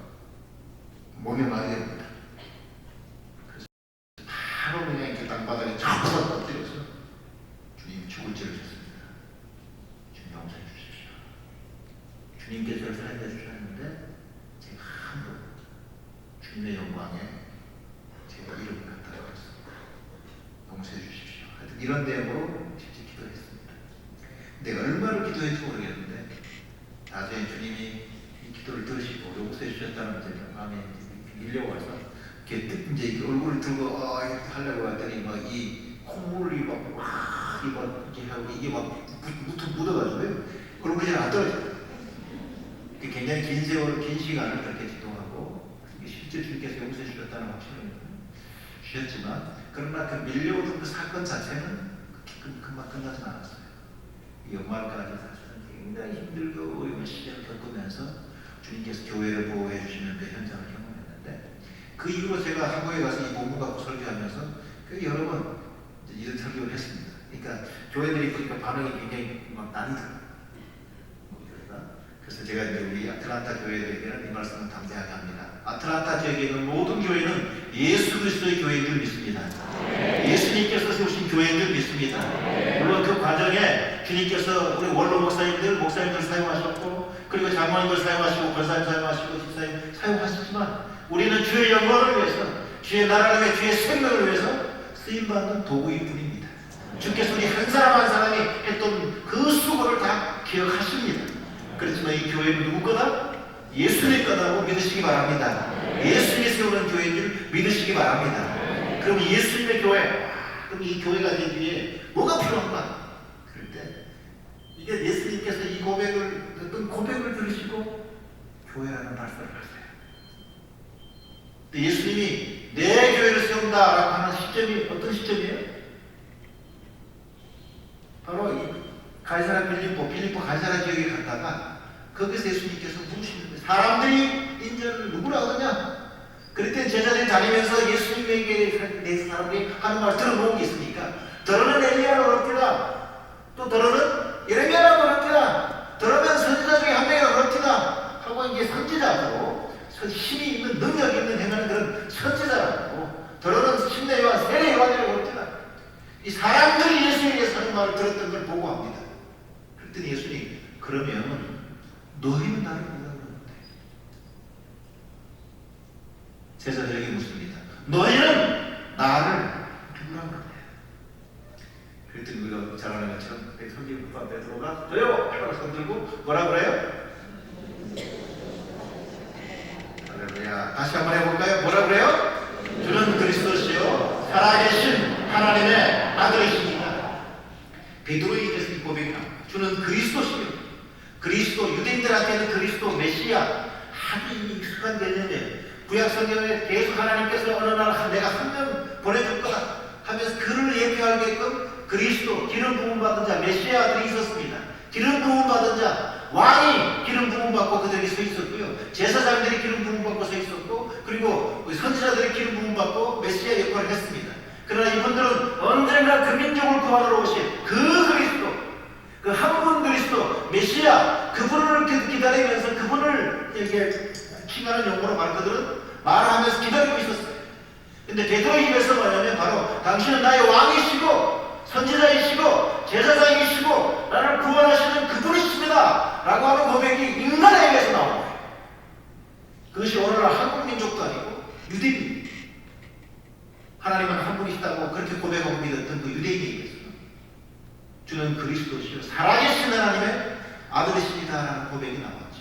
몸에 많이 됩니다. 그래서 바로 그냥 이렇게 땅바닥에 잡아서 엎드려서 주님 죽을 죄를 졌습니다. 주님 용서해 주십시오. 주님께서 저를 살려 주셨는데 제가 함부로 주님의 영광에 제가 이름을 갖다 버렸습니다. 용서해 주십시오. 하여튼 이런 내용으로 직접 기도했습니다. 내가 얼마나 기도했는지 모르겠는데 나중에 주님이 이 기도를 들으시고 용서해 주셨다는 제 마음에 밀려와서 이렇게 이제 얼굴을 들고 이렇게 하려고 했더니 막 이 콧물이 막 이렇게 하고 이게 막 묻어가지고요. 얼굴이 잘 안 떨어져요. 굉장히 긴 세월, 긴 시간을 그렇게 기도하고 실제 주님께서 용서해 주셨다는 확신을 주셨지만 그러나 그 밀려오던 그 사건 자체는 금방 끝나지 않았어요. 연말까지 사실은 굉장히 힘들고 이런 시절을 겪으면서 주님께서 교회를 보호해 주시는 그 현장을 경험했는데 그 이후로 제가 한국에 가서 이 본문 갖고 설교하면서 여러 번 이런 설교를 했습니다. 그러니까 교회들이 보니까 반응이 굉장히 막 난이더라고요. 그래서 제가 이제 우리 아틀란타 교회들에게는 이 말씀을 담대하게 합니다. 아틀란타 지역에 있는 모든 교회는 예수 그리스도의 교회인 줄 믿습니다. 예수님께서 세우신 교회인 줄 믿습니다. 물론 그 과정에 주님께서 우리 원로 목사님들 사용하셨고 그리고 장로님들 사용하시고 권사님 사용하시고 집사님 사용하셨지만 우리는 주의 영광을 위해서 주의 나라를 위해 주의 생명을 위해서 쓰임받는 도구일 뿐입니다. 주께서 우리 한 사람 한 사람이 했던 그 수고를 다 기억하십니다. 그렇지만 이 교회는 누구 거다? 예수님 거다고 믿으시기 바랍니다. 예수님이 세우는 교회인 줄 믿으시기 바랍니다. 그럼 예수님의 교회, 그럼 이 교회가 된 뒤에 뭐가 필요한가? 그럴 때 이게 예수님께서 이 어떤 고백을 들으시고 교회라는 말씀을 하세요. 근데 예수님이 내 교회를 세운다라고 하는 시점이 어떤 시점이에요? 바로 이 가이사라 필리포 가이사라 지역에 갔다가 거기서 예수님께서 물으시는 거예요. 사람들이 인자를 누구라 하느냐? 그랬더니 제자들이 다니면서 예수님에게 대해서 사람들이 하는 말 들어보는 게 있으니까 더러는 엘리야로 그렇구나, 또 더러는 예레미야로 그렇구나, 더러면 선지자 중에 한 명이라 그렇구나 하고 이게 선지자고 힘이 있는 능력이 있는 행하는 그런 선지자라고, 더러는 신뢰와 세례 요한이라고 그렇구나. 이 사람들이 예수님에게 하는 말을 들었던 걸 보고 합니다. 그랬더니 예수님, 그러면 너희는 나를 누구라고 그러는데? 제자들에게 묻습니다. 너희는 나를 누구라고 그러냐? 그랬더니 우리가 잘 아는 것처럼 성경 그 앞에 들어가 저요! 하고 손 들고 뭐라 그래요? 할렐루야. 다시 한번 해볼까요? 뭐라 그래요? 주는 그리스도시요 살아계신 하나님의 아들이십니다. 베드로에게서 이 고백이 나옵니다. 주는 그리스도시요, 그리스도, 유대인들한테는 그리스도 메시아 아주 익숙한 개념이에요. 구약 성경에 계속 하나님께서 어느 날 내가 한 명 보내줄 거다 하면서 그를 예표하게끔 그리스도, 기름 부음 받은 자, 메시아들이 있었습니다. 기름 부음 받은 자, 왕이 기름 부음 받고 그들이 서 있었고요. 제사장들이 기름 부음 받고 서 있었고, 그리고 선지자들이 기름 부음 받고 메시아 역할을 했습니다. 그러나 이분들은 언젠가 그 민족을 구하러 오신 그 그리스도, 그 한 분 그리스도 메시아, 그분을 기다리면서 그분을 이렇게 칭하는 용어로 그들은 말하면서 기다리고 있었어요. 근데 베드로 입에서 뭐냐면 바로 당신은 나의 왕이시고 선지자이시고 제사장이시고 나를 구원하시는 그분이십니다 라고 하는 고백이 인간에 의해서 나온 거예요. 그것이 오늘날 한국 민족도 아니고 유대인, 하나님은 한 분이시다고 그렇게 고백하고 믿었던 그 유대인에 의해서 주는 그리스도시요 살아계신 하나님의 아들이십니다 라는 고백이 나왔죠.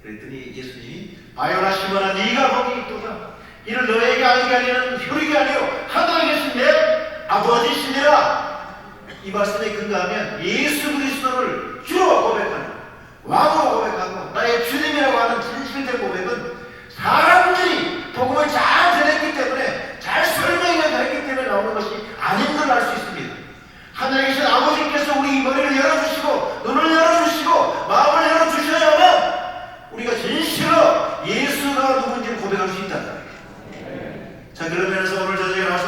그랬더니 예수님이 바요나 시몬아 네가 복이 있도다. 이를 너에게 알게 하려는 혈육이 아니요 하늘에 계신 내 아버지시니라. 이 말씀에 근거하면 예수 그리스도를 주로 고백하는, 왕으로 고백하고 나의 주님이라고 하는 진실된 고백은 사람들이 복음을 잘 전했기 때문에, 잘 설명을 했기 때문에 나오는 것이 아닌 걸 알 수 있습니다. 하늘에 계신 아버지께서 우리 머리를 열어주시고 눈을 열어주시고 마음을 열어주셔야만 우리가 진실로 예수가 누군지 고백할 수 있다. 자, 그러면서 오늘 저녁에 나와서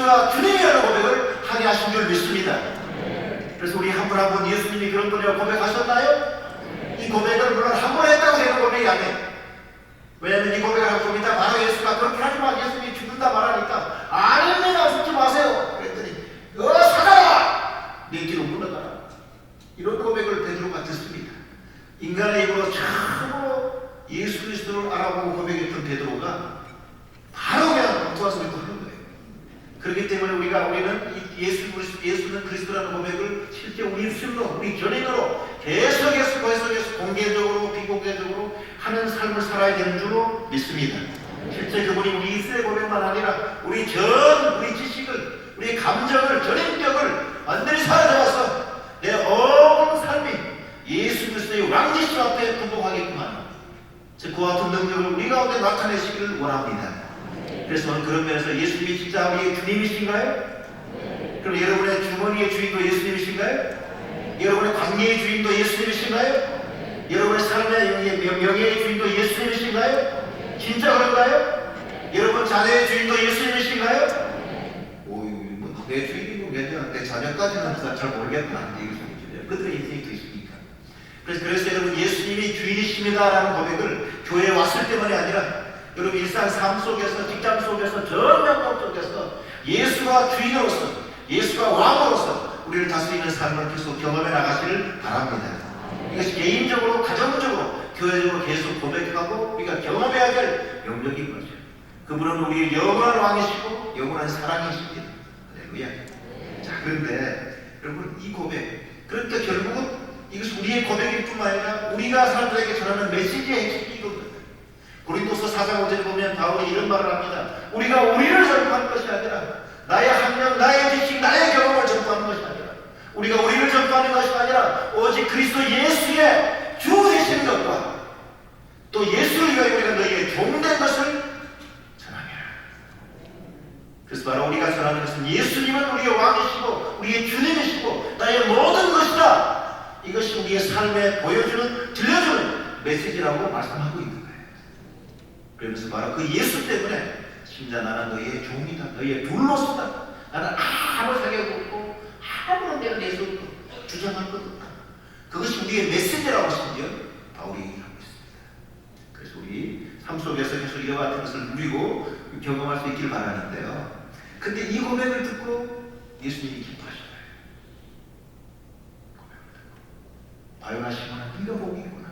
예수가 주님이라는 고백을 하게 하신 줄 믿습니다. 그래서 우리 한 분 한 분 예수님이 그런 분이라고 고백하셨나요? 이 고백을 물론 한 번 했다고 되는 고백이 아니에요. 왜냐하면 이 고백을 하고 좀 이따 바로 예수가 그렇게 하지만 예수님이 죽는다 말하니까 아닙니다, 죽지 마세요. 그랬더니 사자라 내 뒤로 물러가라. 이런 고백을 베드로가 듣습니다. 인간의 입으로 처음으로 예수 그리스도를 알아보고 고백했던 베드로가 바로 그냥 엉뚱한 소리 또 하는 거예요. 그렇기 때문에 우리는 예수는 그리스도라는 고백을 실제 우리 입술로, 우리 견인으로 계속해서 공개적으로 비공개적으로 하는 삶을 살아야 되는 줄로 믿습니다. 실제 그분이 우리 입술의 고백만 아니라 우리 지식을, 우리 감정을, 전인격을 완전히 사라져서 내 온 삶이 예수 그리스도의 왕지심 앞에 분봉하겠구만. 그와 같은 능력을 우리 가운데 나타내시기를 원합니다. 그래서 오늘 그런 면에서 예수님이 진짜 우리의 주님이신가요? 그럼 여러분의 주머니의 주인도 예수님이신가요? 여러분의 관계의 주인도 예수님이신가요? 여러분의 삶의 명예의 주인도 예수님이신가요? 진짜 그런가요? 여러분 자녀의 주인도 예수님이신가요? 내 주인이고 내 자녀까지는 잘 모르겠다. 그들의 인생이 또 있으니까. 그래서 여러분 예수님이 주인이십니다라는 고백을 교회에 왔을 때만이 아니라 여러분 일상 삶 속에서, 직장 속에서, 전면목 속에서 예수가 주인으로서, 예수가 왕으로서 우리를 다스리는 삶을 계속 경험해 나가시를 바랍니다. 이것이 개인적으로, 가정적으로, 교회적으로 계속 고백하고 우리가 경험해야 될 영역인 거죠. 그분은 우리의 영원한 왕이시고 영원한 사랑이십니다. 할렐루야. 자, 그런데 여러분 이 고백, 그러니까 결국은 이것이 우리의 고백일 뿐만 아니라 우리가 사람들에게 전하는 메시지의 핵심이거든요. 고린도서 4장 5절에 보면 바울이 이런 말을 합니다. 우리가 우리를 전파하는 것이 아니라 나의 학력, 나의 지식, 나의 경험을 전파하는 것이 아니라 우리가 우리를 전파하는 것이 아니라 오직 그리스도 예수의 주 되시는 것과 또 예수를 위하여 우리가 너희의 종된 것을 전하라. 그래서 바로 우리가 전하는 것은 예수님은 우리의 왕이시고 우리의 주님이시고 나의 모든 것이다. 이것이 우리의 삶에 보여주는, 들려주는 메시지라고 말씀하고 있는 거예요. 그러면서 바로 그 예수 때문에 심지어 나는 너희의 종이다, 너희의 둘로서다. 나는 아무 자격 없고 아무런 내가 내수 없고 주장할 것 없다. 그것이 우리의 메시지라고 심지어 바울이 얘기하고 있습니다. 그래서 우리 삶 속에서 계속 이와 같은 것을 누리고 경험할 수 있길 바라는데요. 근데 이 고백을 듣고 예수님이 기뻐하시나요? 바요나 시몬아, 네가 복이 있구나.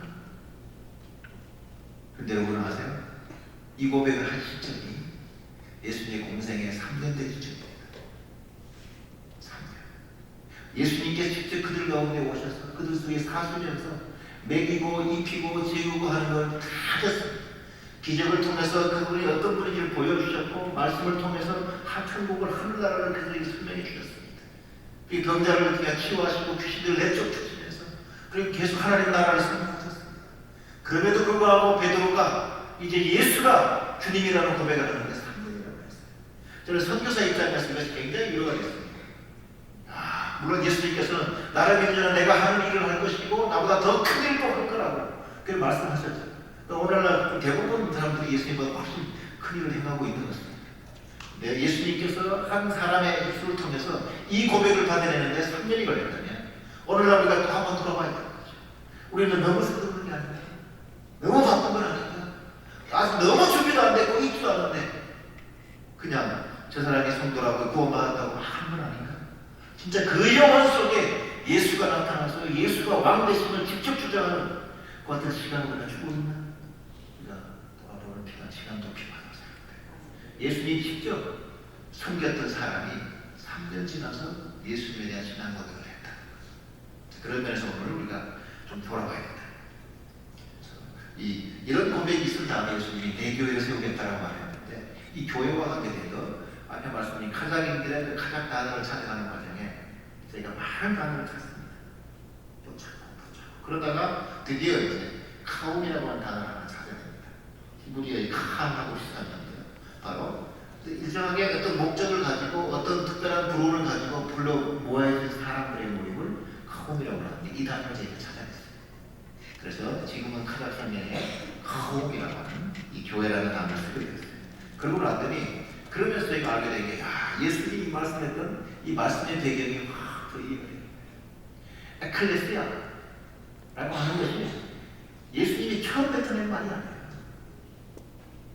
근데 여러분 아세요? 이 고백을 한 시점이 예수님의 공생의 3년 된 시점입니다. 3년. 예수님께서 직접 그들 가운데 오셔서 그들 속에 사시면서 먹이고 입히고 재우고 하는 걸 다 하셨습니다. 기적을 통해서 그분이 어떤 분인지를 보여주셨고 말씀을 통해서 천국을, 하늘나라를 그들에게 설명해 주셨습니다. 이 병자를 그냥 치유하시고 귀신들을 내쫓으시면서 그리고 계속 하나님 나라를 설명하셨습니다. 그럼에도 불구하고 베드로가 이제 예수가 주님이라는 고백을 하는데 3년이라고 했어요. 저는 선교사 입장에서 이것이 굉장히 위로가 됐습니다. 물론 예수님께서는 나를 믿는 자는 내가 하는 일을 할 것이고 나보다 더 큰 일을 또 할 거라고 그렇게 말씀하셨죠. 오늘날 대부분 사람들이 예수님보다 훨씬 큰 일을 행하고 있는 것입니다. 네, 예수님께서 한 사람의 입술을 통해서 이 고백을 받아내는데 3년이 걸렸다면 오늘날 우리가 또 한번 돌아봐야 되는 거죠. 우리는 너무 서두르는 게 아닌가? 너무 바쁜 건 아닌가? 아직 너무 준비도 안 됐고 있지도 않은데 그냥 저 사람이 성도라고 구원받았다고 하는 건 아닌가? 진짜 그 영혼 속에 예수가 나타나서 예수가 왕 되심을 직접 주장하는 그 같은 시간을 우리가 주고 있나? 우리가 돌아보는 필요한 시간도 필요하다고 생각해요. 예수님이 직접 섬겼던 사람이 3년 지나서 예수님에 대한 신앙 고백을 했다. 그런 면에서 오늘 우리가 좀 돌아봐야 된다. 이런 고백이 있은 다음에 예수님이 내 교회를 세우겠다라고 말했는데 이 교회와 관계돼서 앞에 말씀드린 카자흐인들의 그 카자흐 단어를 찾아가는 과정에 저희가 많은 단어를 찾습니다. 또 찾고 그러다가 드디어 이제 카움이라고 하는 단어를 하나 찾아야 됩니다. 히브리어의 카함하고 시작하는데요. 바로 일정하게 어떤 목적을 가지고 어떤 특별한 부름을 가지고 불러 모아진 사람들의 모임을 카움이라고 하는데 이 단어를 저희가 찾아냈습니다. 그래서 지금은 카자흐 상면에 카움이라고 하는 이 교회라는 단어를 쓰게 됐어요. 그러고 났더니 그러면서 내가 알게 된 게, 예수님이 말씀했던 이 말씀의 배경이 확 더 이해가 돼요. 에클레시아라고 하는 것이 예수님이 처음 뱉어낸 말이 아니에요.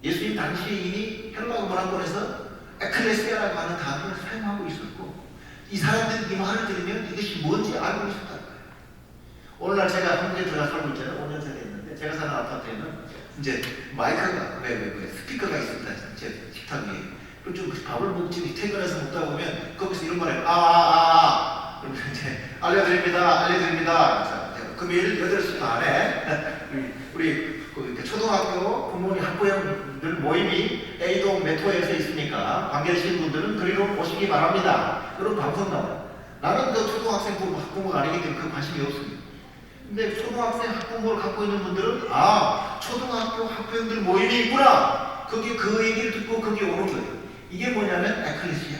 예수님 당시에 이미 헬라어 문화권에서 에클레시아라고 하는 단어를 사용하고 있었고, 이 사람들이 이 말을 들으면 이것이 뭔지 알고 있었다는 거예요. 오늘날 제가 한국에 들어가 살고 있잖아요. 5년 전에 있는데, 제가 사는 아파트에는 이제 마이크가, 스피커가 있습니다. 제 식탁 위에. 그럼 좀 밥을 먹지, 퇴근해서 먹다 보면 거기서 이런 말을 그러면 이제 알려드립니다. 자, 금요일 8시 반에 우리 초등학교 부모님 학부형들 모임이 A동 메토에서 있으니까 관계 계신 분들은 그리로 오시기 바랍니다. 그런 방송 나와요. 나는 그 초등학생 학부모가 아니기 때문에 그 관심이 없습니다. 근데 초등학생 학부모를 갖고 있는 분들은 초등학교 학부형들 모임이 있구나. 그 얘기를 듣고 거기 오는 거예요. 이게 뭐냐면 에클레시아.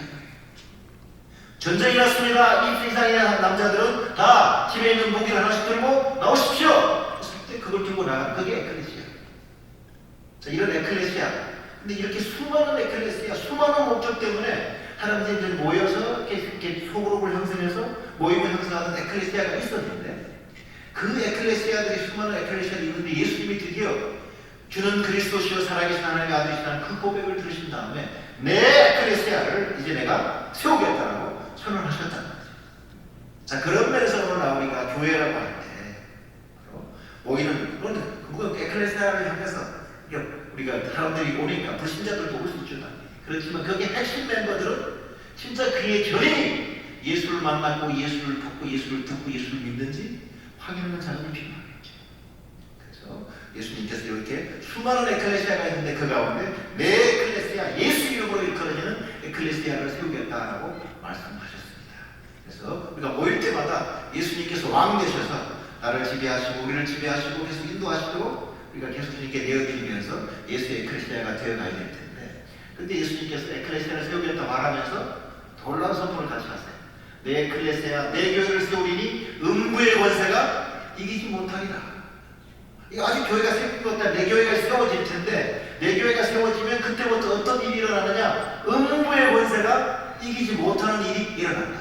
전쟁이 났습니다. 이 세상의 남자들은 다 집에 있는 무기를 하나씩 들고 나오십시오. 그때 그걸 들고 나가는 그게 에클레시아. 자, 이런 에클레시아. 근데 이렇게 수많은 에클레시아, 수많은 목적 때문에 사람들이 모여서 이렇게 소그룹을 형성해서 모임을 형성하는 에클레시아가 있었는데, 그 에클레시아들이 수많은 에클레시아들이 있는데 예수님이 드디어 주는 그리스도시요 살아계신 하나님의 아들이시라는 그 고백을 들으신 다음에 내 에클레시아를 이제 내가 세우겠다라고 선언하셨다는 거죠. 자, 그런 면에서 오늘 우리가 교회라고 할 때 모이는 그건 에클레시아를 향해서 우리가 사람들이 오니까 불신자들도 올 수 있죠. 그렇지만 거기에 핵심 멤버들은 진짜 그의 결인이 예수를 만났고 예수를 듣고 예수를 믿는지 확인하는 작업이 필요하겠죠. 그래서 예수님께서 이렇게 수많은 에클레시아가 있는데 그 가운데 내 에클레시아, 예수 이름으로 일컬어지는 에클레시아를 세우겠다라고 말씀하셨습니다. 그래서 우리가 모일 때마다 예수님께서 왕 되셔서 나를 지배하시고 우리를 지배하시고 계속 인도하시도록 우리가 계속 주님께 내어드리면서 예수의 에클레시아가 되어가야 될 텐데, 근데 예수님께서 에클레시아를 세우겠다 말하면서 놀라운 선포를 같이 하세요. 내 에클레시아, 내 교회를 세우리니 음부의 권세가 이기지 못하리라. 이거 아직 교회가 세운 것 같다. 내 교회가 세워질 텐데, 내 교회가 세워지면 그때부터 어떤 일이 일어나느냐? 음부의 권세가 이기지 못하는 일이 일어난다.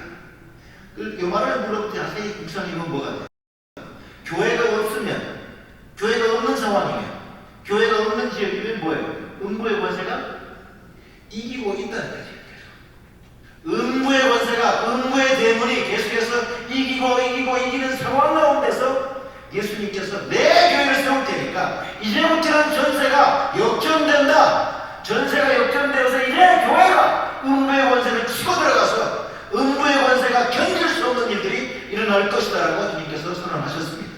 이 말을 물어볼 때 자세히 묵상해보면 뭐가 돼요? 교회가 없으면, 교회가 없는 상황이면, 교회가 없는 지역이면 뭐예요? 음부의 권세가 이기고 있다는 거죠. 음부의 권세가, 음부의 대문이 계속해서 이기는 상황 가운데서 예수님께서 내 교회를 세울 테니까 이제부터는 전세가 역전된다. 전세가 역전되어서 이제 교회가 음부의 권세를 치고 들어가서 음부의 권세가 견딜 수 없는 일들이 일어날 것이다라고 주님께서 선언하셨습니다.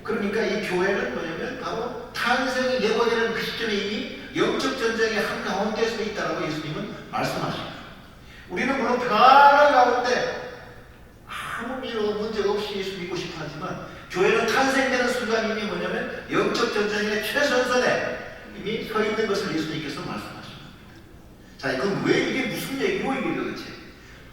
그러니까 이 교회는 뭐냐면 바로 탄생이 예고되는 그 시점에 이미 영적 전쟁의 한가운데서 있다라고 예수님은 말씀하십니다. 우리는 물론 편안한 가운데 아무 문제 없이 예수 믿고 싶어 하지만, 교회는 탄생되는 순간이 뭐냐면 영적 전쟁의 최전선에 이미 서 있는 것을 예수님께서 말씀하십니다. 자, 그럼 왜 이게 무슨 얘기고 이게 도대체?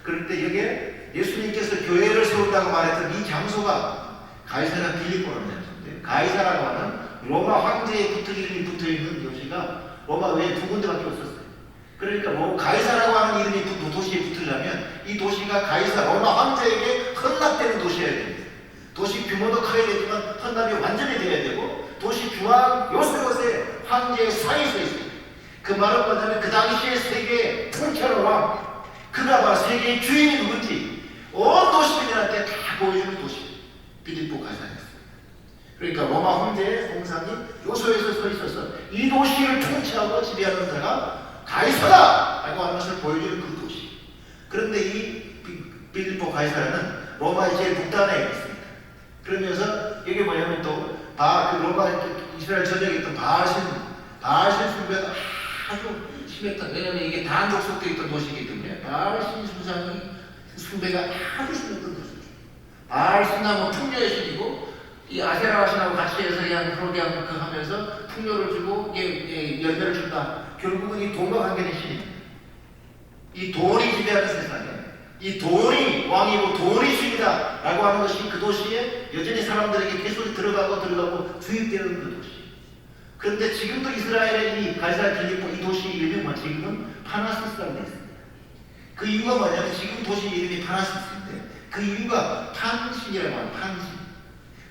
그런데 여기에 예수님께서 교회를 세운다고 말했던 이 장소가 가이사랴 빌립보라는 장소인데, 가이사라고 하는 로마 황제의 붙어있는 도시가 로마 외에 2군데밖에 없었어요. 그러니까 가이사라고 하는 이름이 도시에 붙으려면 이 도시가 가이사 로마 황제에게 헌납되는 도시여야 됩니다. 도시 규모도 커야 되지만 헌납이 완전히 돼야 되고, 도시 중앙 요새곳에 황제의 상이 서 있습니다. 그 말은 뭐냐면 그 당시에 세계의 통치하는 왕, 그가 바로 세계의 주인이 누군지 온 도시민들한테 다 보여주는 도시, 빌립보 가이사였습니다. 그러니까 로마 황제의 동상이 요소에서 서 있어서 이 도시를 통치하고 지배하는 자가 가이사다! 라고 하는 것을 보여주는 그 도시. 그런데 이 빌립보 가이사라는 로마의 제일 북단에 있습니다. 그러면서 이게 뭐냐면 또 로마 이스라엘 전역에 있던 바알신 숭배가 아주 심했던, 왜냐면 이게 단독 속돼 있던 도시이기 때문에 바알신 숭배가 아주 심했던 도시죠. 바알신하고 풍요의 신이고, 이 아세라 신하고 같이 해서 그냥 하면서 풍요를 주고 열매를 준다. 결국은 이 돈과 관계된 신입니다. 이 돈이 지배하는 세상에 이 돈이 왕이고 돈이 주인이다 라고 하는 것이 그 도시에 여전히 사람들에게 계속 들어가고 투입되는 그 도시. 그런데 지금도 이스라엘의 이 가이사르 빌립보 이 도시 이름이 뭐 지금은 파나시스라고 되어 있습니다. 그 이유가 뭐냐면 지금 도시 이름이 파나시스인데 그 이유가 판신이라고 하는 판신.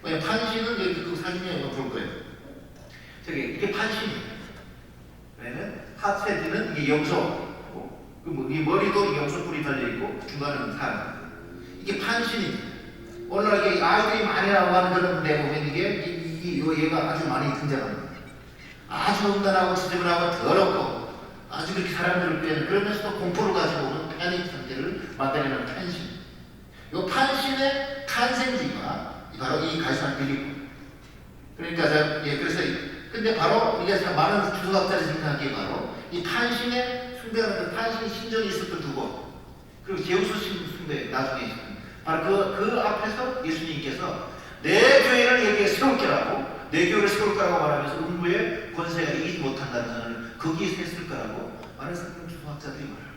왜냐면 판신은 여기 그 사진에 볼 거예요. 저기 이게 판신이에요. 왜냐면 하체디는 이게 염소, 이 머리도 염소 뿔이 달려 있고 중간은 산. 이게 판신입니다. 오늘날 이게 아이들이 많이 나와는 그런 데 보면 얘가 아주 많이 등장합니다. 아주 음란하고 지저분하고 더럽고 아주 그렇게 사람들을 빼는 그러면서도 공포를 가지고 오는 패닉 상태를 만들어내는 판신. 이 판신의 탄생지가 바로 이 가이사르 빌립보. 그러니까 그래서 근데 바로 이게 많은 주석학자들이 생각하기에 바로 이 판신의 숭배하는 판신 신전이 있었던 두 곳. 그리고 제우스 숭배 나중에 있었던 바로 그 앞에서 예수님께서 내 교회를 여기에 세울 거라고 내 교회를 세울 거라고 말하면서 음부의 권세가 이기지 못한다는 것을 거기에 했을 거라고 많은 주석학자들이 말합니다.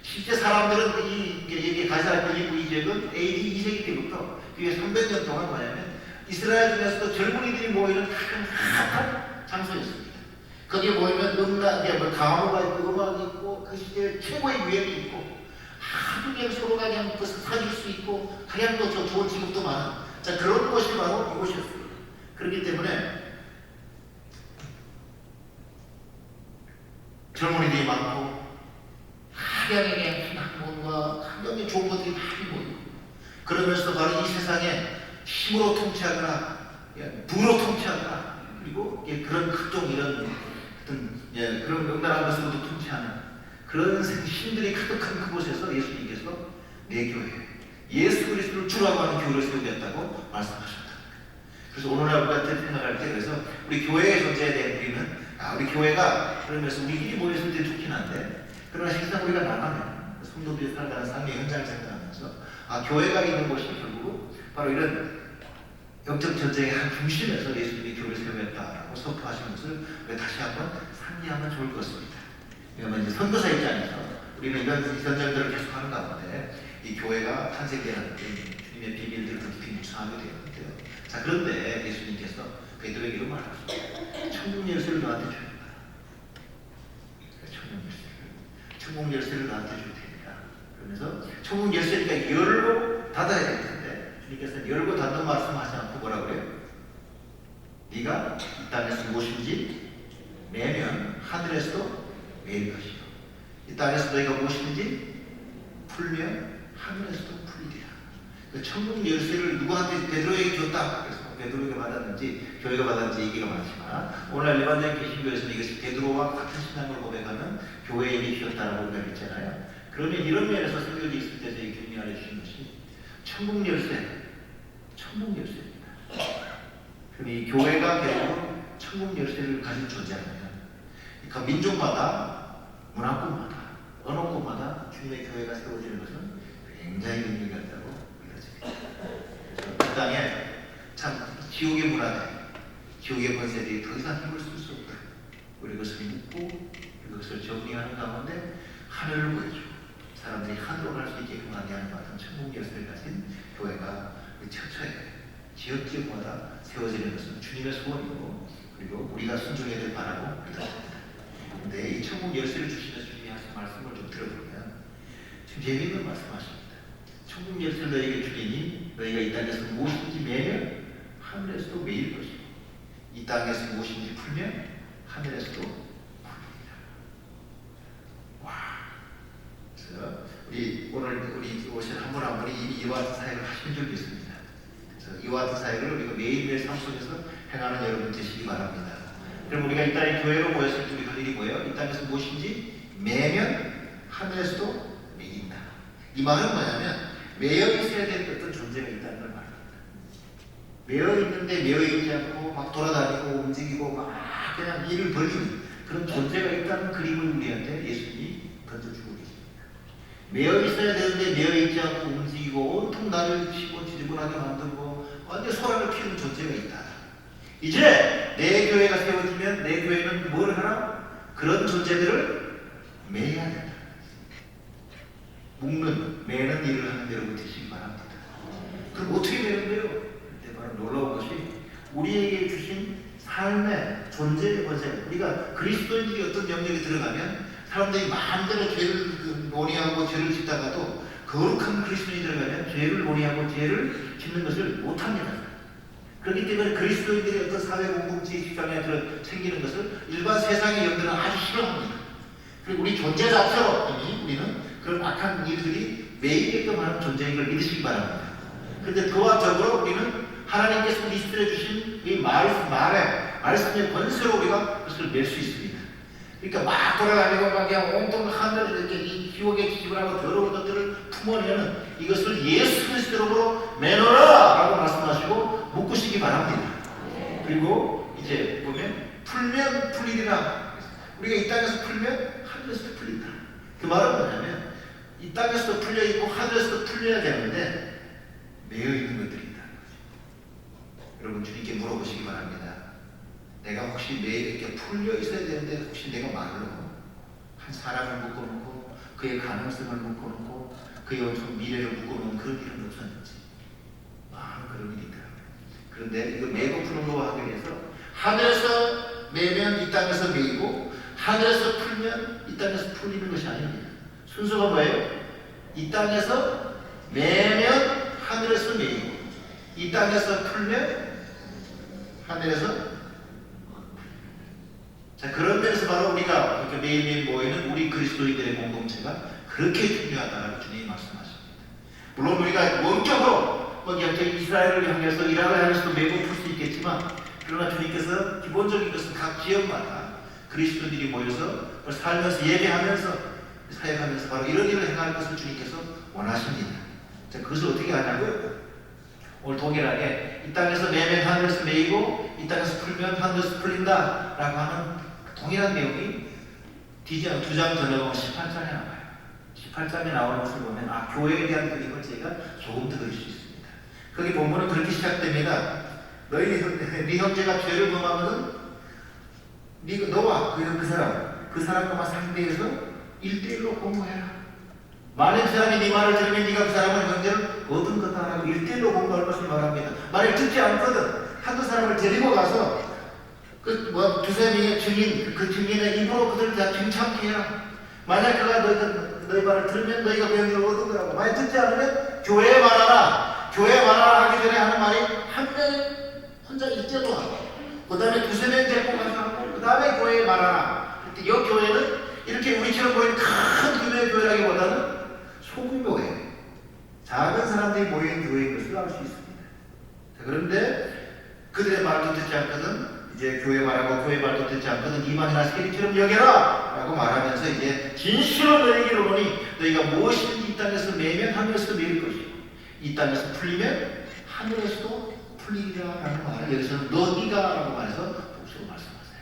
실제 사람들은 이게 가이사르 빌립보 이 지역은 AD 2세기 때부터 그게 300년 동안 뭐냐면 이스라엘 중에서도 젊은이들이 모이는 핫한 장소였습니다. 거기에 모이면 가호가 있고 음악이 있고 그 시대에 최고의 유행이 있고 아주 그냥 서로가 그냥 사귈 수 있고 그냥 또 좋은 직업도 많은 자 그런 곳이 바로 이곳이었습니다. 그렇기 때문에 젊은이들이 많고 학양에 학문과 환경에 좋은 것들이 많이 모이고 그러면서 바로 이 세상에 힘으로 통치하거나 부로 통치하거나 그리고 그런 각종 이런 어떤 그런 음란한 것으로도 통치하는 그런 힘들이 가득한 그곳에서 예수님께서 내 교회 예수 그리스도를 주라고 하는 교회를 세우겠다고 말씀하셨다. 그래서 오늘날 우리가 생각할 때 그래서 우리 교회의 존재에 대해 우리는 우리 교회가 그러면서 우리끼리 모였을 때 좋긴 한데 그러나 실상 우리가 나가면 성도들이 살아가는 삶의 현장을 생각하면서 교회가 있는 곳이 결국 바로 이런 영적 전쟁의 한 중심에서 예수님이 교회를 세우겠다라고 선포하신 것을 우리가 다시 한번 상기하면 좋을 것 같습니다. 왜냐하면 이제 선교사 입장에서 우리는 이런 전쟁들을 계속하는 가운데 이 교회가 탄생되는 주님의 비밀들을 깊이 묵상하게 되었는데요. 자 그런데 예수님께서 베드로에게 이런 말을 하셨습니다. 천국 열쇠를 너한테 줍니다. 천국 열쇠를 너한테 줄 테니까. 그러면서 천국 열쇠니까 열고 닫아야 될 텐데 주님께서 열고 닫는 말씀하지 않고 뭐라 그래요? 네가 이 땅에서 무엇인지 매면 하늘에서도 매일 것이요. 이 땅에서 너희가 무엇인지 풀면 하늘에서도 풀리리라. 그 천국 열쇠를 누구한테 베드로에게 줬다. 그래서 베드로에게 받았는지 교회가 받았는지 얘기가 많지만 오늘 일반적인 개신교에서는 이것이 베드로와 같은 신앙을 고백하는 교회에게 주었다라고 우리가 했잖아요. 그러면 이런 면에서 성경이 있을 때 저희 교인이 알려주신 것이 천국 열쇠입니다. 그럼 이 교회가 결국 천국 열쇠를 가진 존재라면 그러니까 민족마다 문화권마다 언어권마다 주님의 교회가 세워지는 것은 굉장히 의미가 있다고 믿어집니다. 이 땅에 참 지옥의 문화들, 지옥의 권세들이 더 이상 힘을 쓸 수 없다. 우리 그것을 묻고 그것을 정리하는 가운데 하늘을 보여주고 사람들이 하늘로 갈 수 있게끔 하는 같은 천국 열쇠를 가진 교회가 처처에 지역마다 세워지는 것은 주님의 소원이고 그리고 우리가 순종해야 될 바라고 믿었습니다. 그런데 이 천국 열쇠를 주시면서 주님이 하신 말씀을 좀 들어보면 좀 재미있는 말씀하십니다. 천국 열쇠를 너희에게 주리니 너희가 이 땅에서 무엇인지 매면 하늘에서도 매일 것이고 이 땅에서 무엇인지 풀면 하늘에서도 풀리리라. 와. 그래서 우리 오신 한 분 한 분이 이미 이와 같은 사역을 하신 적이 있습니다. 그래서 이와 같은 사역을 우리가 매일매일 삶 속에서 행하는 여러분 되시기 바랍니다. 그럼 우리가 이 땅에 교회로 모였을 때 우리 할 일이 뭐예요? 이 땅에서 무엇인지 매면 하늘에서도 매인다. 이 말은 뭐냐면 매여 있어야 될 어떤 존재가 있다는 걸 말합니다. 매여 있는데 매여 있지 않고 막 돌아다니고 움직이고 막 그냥 일을 벌리는 그런 존재가 있다는 그림을 우리한테 예수님이 던져주고 계십니다. 매여 있어야 되는데 매여 있지 않고 움직이고 온통 나를 치고 지저분하게 만들고 완전 소란을 피우는 존재가 있다. 이제 내 교회가 세워지면 내 교회는 뭘 하라? 그런 존재들을 매야 된다. 매는 일을 하는 여러분 되시기 바랍니다. 그럼 어떻게 매는데요? 그때 바로 놀라운 것이 우리에게 주신 삶의 존재의 권세. 우리가 그리스도인들이 어떤 영역에 들어가면 사람들이 마음대로 죄를 논의하고 죄를 짓다가도 거룩한 그리스도인이 들어가면 죄를 논의하고 죄를 짓는 것을 못합니다. 그렇기 때문에 그리스도인들이 어떤 사회 공동체 직장에 생기는 것을 일반 세상의 영들은 아주 싫어합니다. 그리고 우리 존재 자체로 이미 우리는 그런 악한 일들이 매이게끔 하는 존재인 걸 믿으시기 바랍니다. 그런데 그와 더불어 우리는 하나님께서 우리 시대에 주신 이 말씀의 권세로 우리가 그것을 낼 수 있습니다. 그러니까 막 돌아다니고 막 그냥 온통 하늘을 이렇게 이 지옥에 지불하고 더러운 것들을 품어내는 이것을 예수 그리스도로 매너라! 라고 말씀하시고 묶으시기 바랍니다. 그리고 이제 보면 풀면 풀리리라. 우리가 이 땅에서 풀면 하늘에서도 풀린다. 그 말은 뭐냐면 이 땅에서도 풀려 있고 하늘에서도 풀려야 되는데 매여 있는 것들이 있다는 거죠. 여러분 주님께 물어보시기 바랍니다. 내가 혹시 매일 이렇게 풀려 있어야 되는데 혹시 내가 말로 한 사람을 묶어놓고 그의 가능성을 묶어놓고 그의 어떤 미래를 묶어놓은 그런 일은 없었는지 많은 그런 일이 있다. 그런데 이거 매고 푸는 거와 하기 위해서 하늘에서 매면 이 땅에서 매이고 하늘에서 풀면 이 땅에서 풀리는 것이 아닙니다. 순서가 뭐예요? 이 땅에서 매면 하늘에서 매이고 이 땅에서 풀면 하늘에서. 자, 그런 면에서 바로 우리가 이렇게 매일매일 모이는 우리 그리스도인들의 공동체가 그렇게 중요하다고 주님이 말씀하십니다. 물론 우리가 원격으로 뭐 이스라엘을 향해서 이라크를 향해서도 매고 풀 수 있겠지만 그러나 주님께서 기본적인 것은 각 지역마다 그리스도인들이 모여서 살면서 예배하면서 사역하면서 바로 이런 일을 행할 것을 주님께서 원하십니다. 자, 그것을 어떻게 하냐고요? 오늘 동일하게 이 땅에서 매면 하늘에서 매이고 이 땅에서 풀면 하늘에서 풀린다 라고 하는 동일한 내용이 뒤장 2장 더 넘어가면 18장에 나와요. 18장에 나오는 것을 보면 교회에 대한 그림을 제가 조금 더 그릴 수 있습니다. 거기 본문은 그렇게 시작됩니다. 네 형제가 죄를 범하거든 너와 그 사람과만 상대해서 1대1로 공부해라. 만약 그 사람이 네 말을 들으면 네가 그 사람을 형제를 얻은 거다라고 1대1로 공부할 것을 말합니다. 만약 듣지 않거든 한두 사람을 데리고 가서 두세 명의 증인, 그 증인의 입으로 그들을 다 빙참케 해라. 만약 그가 너희 말을 들으면 너희가 그 형제를 얻은 거라고. 만약 듣지 않으면 교회에 말하라. 교회에 말하라 하기 전에 하는 말이 한 명이 혼자 1대로 하고 그 다음에 두세 명 데리고 가서 하고 그 다음에 교회에 말하라. 이 교회는 이렇게 우리처럼 보이는 큰 규모의 교회라기보다는 소규모의 작은 사람들이 모인 교회인 것을 알 수 있습니다. 자, 그런데 그들의 말도 듣지 않거든 이제 교회 말하고 교회 말도 듣지 않거든 이만이나 세리처럼 여겨라 라고 말하면서 이제 진실로 너희에게 이르노니 너희가 무엇이든지 이 땅에서 매면 하늘에서 매일 것이고 이 땅에서 풀리면 하늘에서도 풀리리라 라는 말을 여기서는 너희가 라고 말해서 복수로 말씀하세요.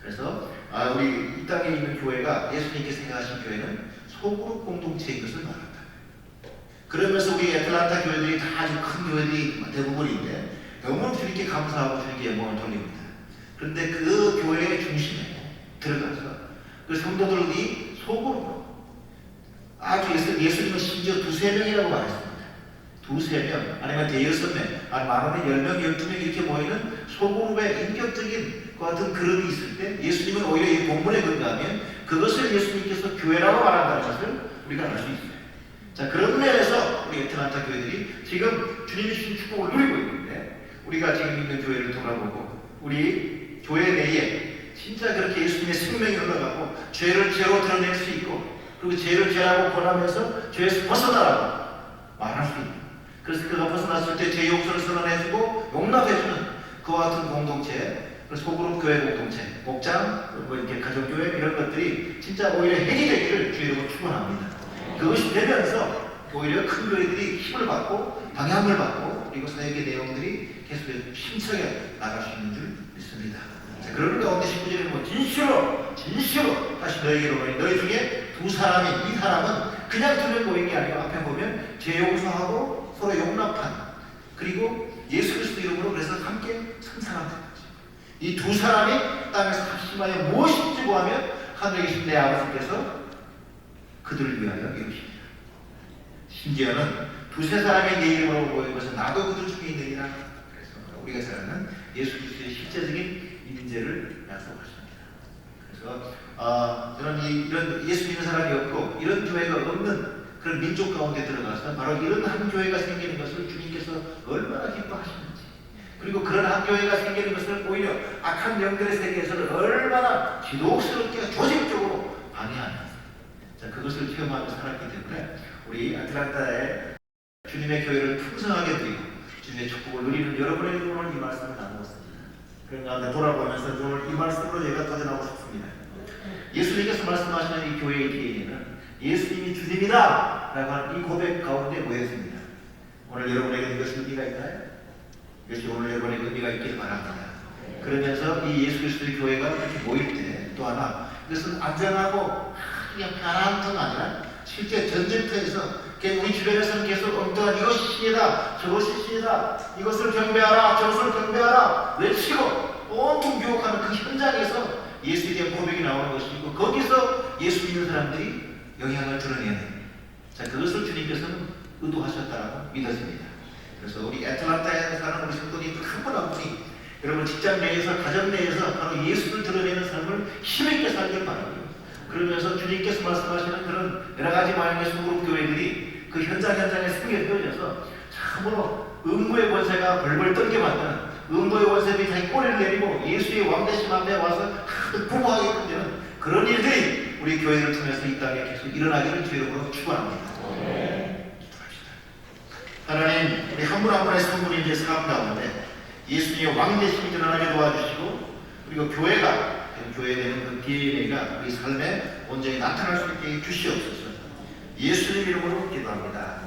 그래서 우리 이 땅에 있는 교회가 예수님께서 생각하신 교회는 소그룹 공동체인 것을 말한다. 그러면서 우리 애틀란타 교회들이 다 아주 큰 교회들이 대부분인데 너무 주님께 감사하고 주님께 영광을 돌립니다. 그런데 그 교회의 중심에 들어가서 그 성도들이 소그룹으로 아주 예수님은 심지어 2-3명이라고 말했습니다. 2-3명 아니면 5-6명 아니면 많으면 10명, 12명 이렇게 모이는 소그룹의 인격적인 그 같은 그룹이 있을 때 예수님은 오히려 이 본문에 근거하면 그것을 예수님께서 교회라고 말한다는 것을 우리가 알 수 있어요. 자, 그런 면에서 우리 애틀란타 교회들이 지금 주님이 주신 축복을 누리고 있는데 우리가 지금 있는 교회를 돌아보고 우리 교회 내에 진짜 그렇게 예수님의 생명이 흘러가고 죄를 죄로 드러낼 수 있고 그리고 죄를 죄라고 권하면서 죄에서 벗어나라고 말할 수 있는 그래서 그가 벗어났을 때 죄 용서를 선언해주고 용납해주는 그와 같은 공동체 소그룹 교회 공동체, 목장, 이렇게 가정교회 이런 것들이 진짜 오히려 핵이 되기를 주의로 축원합니다. 그것이 되면서 오히려 큰 교회들이 힘을 받고 방향을 받고 그리고 사역의 내용들이 계속 힘차게 나갈 수 있는 줄 믿습니다. 자, 그런 가운데 19절에 진실로 다시 너희에게로 너희 중에 2사람이 이 사람은 그냥 2명 모인 게 아니고 앞에 보면 죄 용서하고 서로 용납한 그리고 예수 그리스도 이름으로 그래서 함께 선 사람들 이 2사람이 땅에서 합심하여 무엇인지 구하면 하늘에 계신 내 아버지께서 그들을 위하여 이루십니다. 심지어는 2-3사람이 내 이름으로 모인 것은 나도 그들 중에 있느니라. 그래서 우리가 사랑하는 예수 그리스도의 실제적인 임재를 약속하십니다. 그래서 저는 이런 예수 믿는 사람이 없고 이런 교회가 없는 그런 민족 가운데 들어가서 바로 이런 한 교회가 생기는 것을 주님께서 얼마나 기뻐하시는지, 그리고 그런 한 교회가 생기는 것을 오히려 악한 영들의 세계에서는 얼마나 지독스럽게 조직적으로 방해하는지, 자, 그것을 체험하며 살았기 때문에 우리 아틀란타에 주님의 교회를 풍성하게 드리고 주님의 축복을 누리는 여러분에게 오늘 이 말씀을 나누었습니다. 그런 가운데 돌아보면서 오늘 이 말씀으로 제가 도전하고 싶습니다. 예수님께서 말씀하시는 이 교회의 DNA는 예수님이 주님이다 라고 하는 이 고백 가운데 모였습니다. 오늘 여러분에게 이것이 의미가 있나요? 이것이 오늘 여러분에게 의미가 있기를 바랍니다. 그러면서 이 예수 그리스도의 교회가 이렇게 모일 때 또 하나, 이것은 안전하고 그냥 편안한 터가 아니라 실제 전쟁터에서 우리 주변에서는 계속 엉뚱한 이것이 신이다, 저것이 신이다, 이것을 경배하라, 저것을 경배하라 외치고 온통 유혹하는 그 현장에서 예수에 대한 고백이 나오는 것이고, 거기서 예수 믿는 사람들이 영향을 드러내는, 자, 그것을 주님께서는 의도하셨다고 믿어집니다. 그래서 우리 애틀란타에 사는 우리 성도님 한 분 한 분이 여러분 직장 내에서, 가정 내에서 바로 예수를 드러내는 삶을 힘있게 살길 바라고요. 그러면서 주님께서 말씀하시는 그런 여러 가지 모양의 소그룹 교회들이 그 현장에 생겨 펴져서 참으로 음부의 권세가 벌벌 떨게 만드는, 음부의 권세들이 자기 꼬리를 내리고 예수의 왕대심 앞에 와서 부모하게 되는 그런 일들이 우리 교회를 통해서 이 땅에 계속 일어나기를 주님으로 축원합니다. 하나님, 우리 한 분 한 분의 성도님의 삶 가운데 예수님의 왕대심이 드러나게 도와주시고, 그리고 교회가 교회에 되는 그 DNA가 우리 삶에 온전히 나타날 수 있게 주시옵소서. 예수님 이름으로 기도합니다.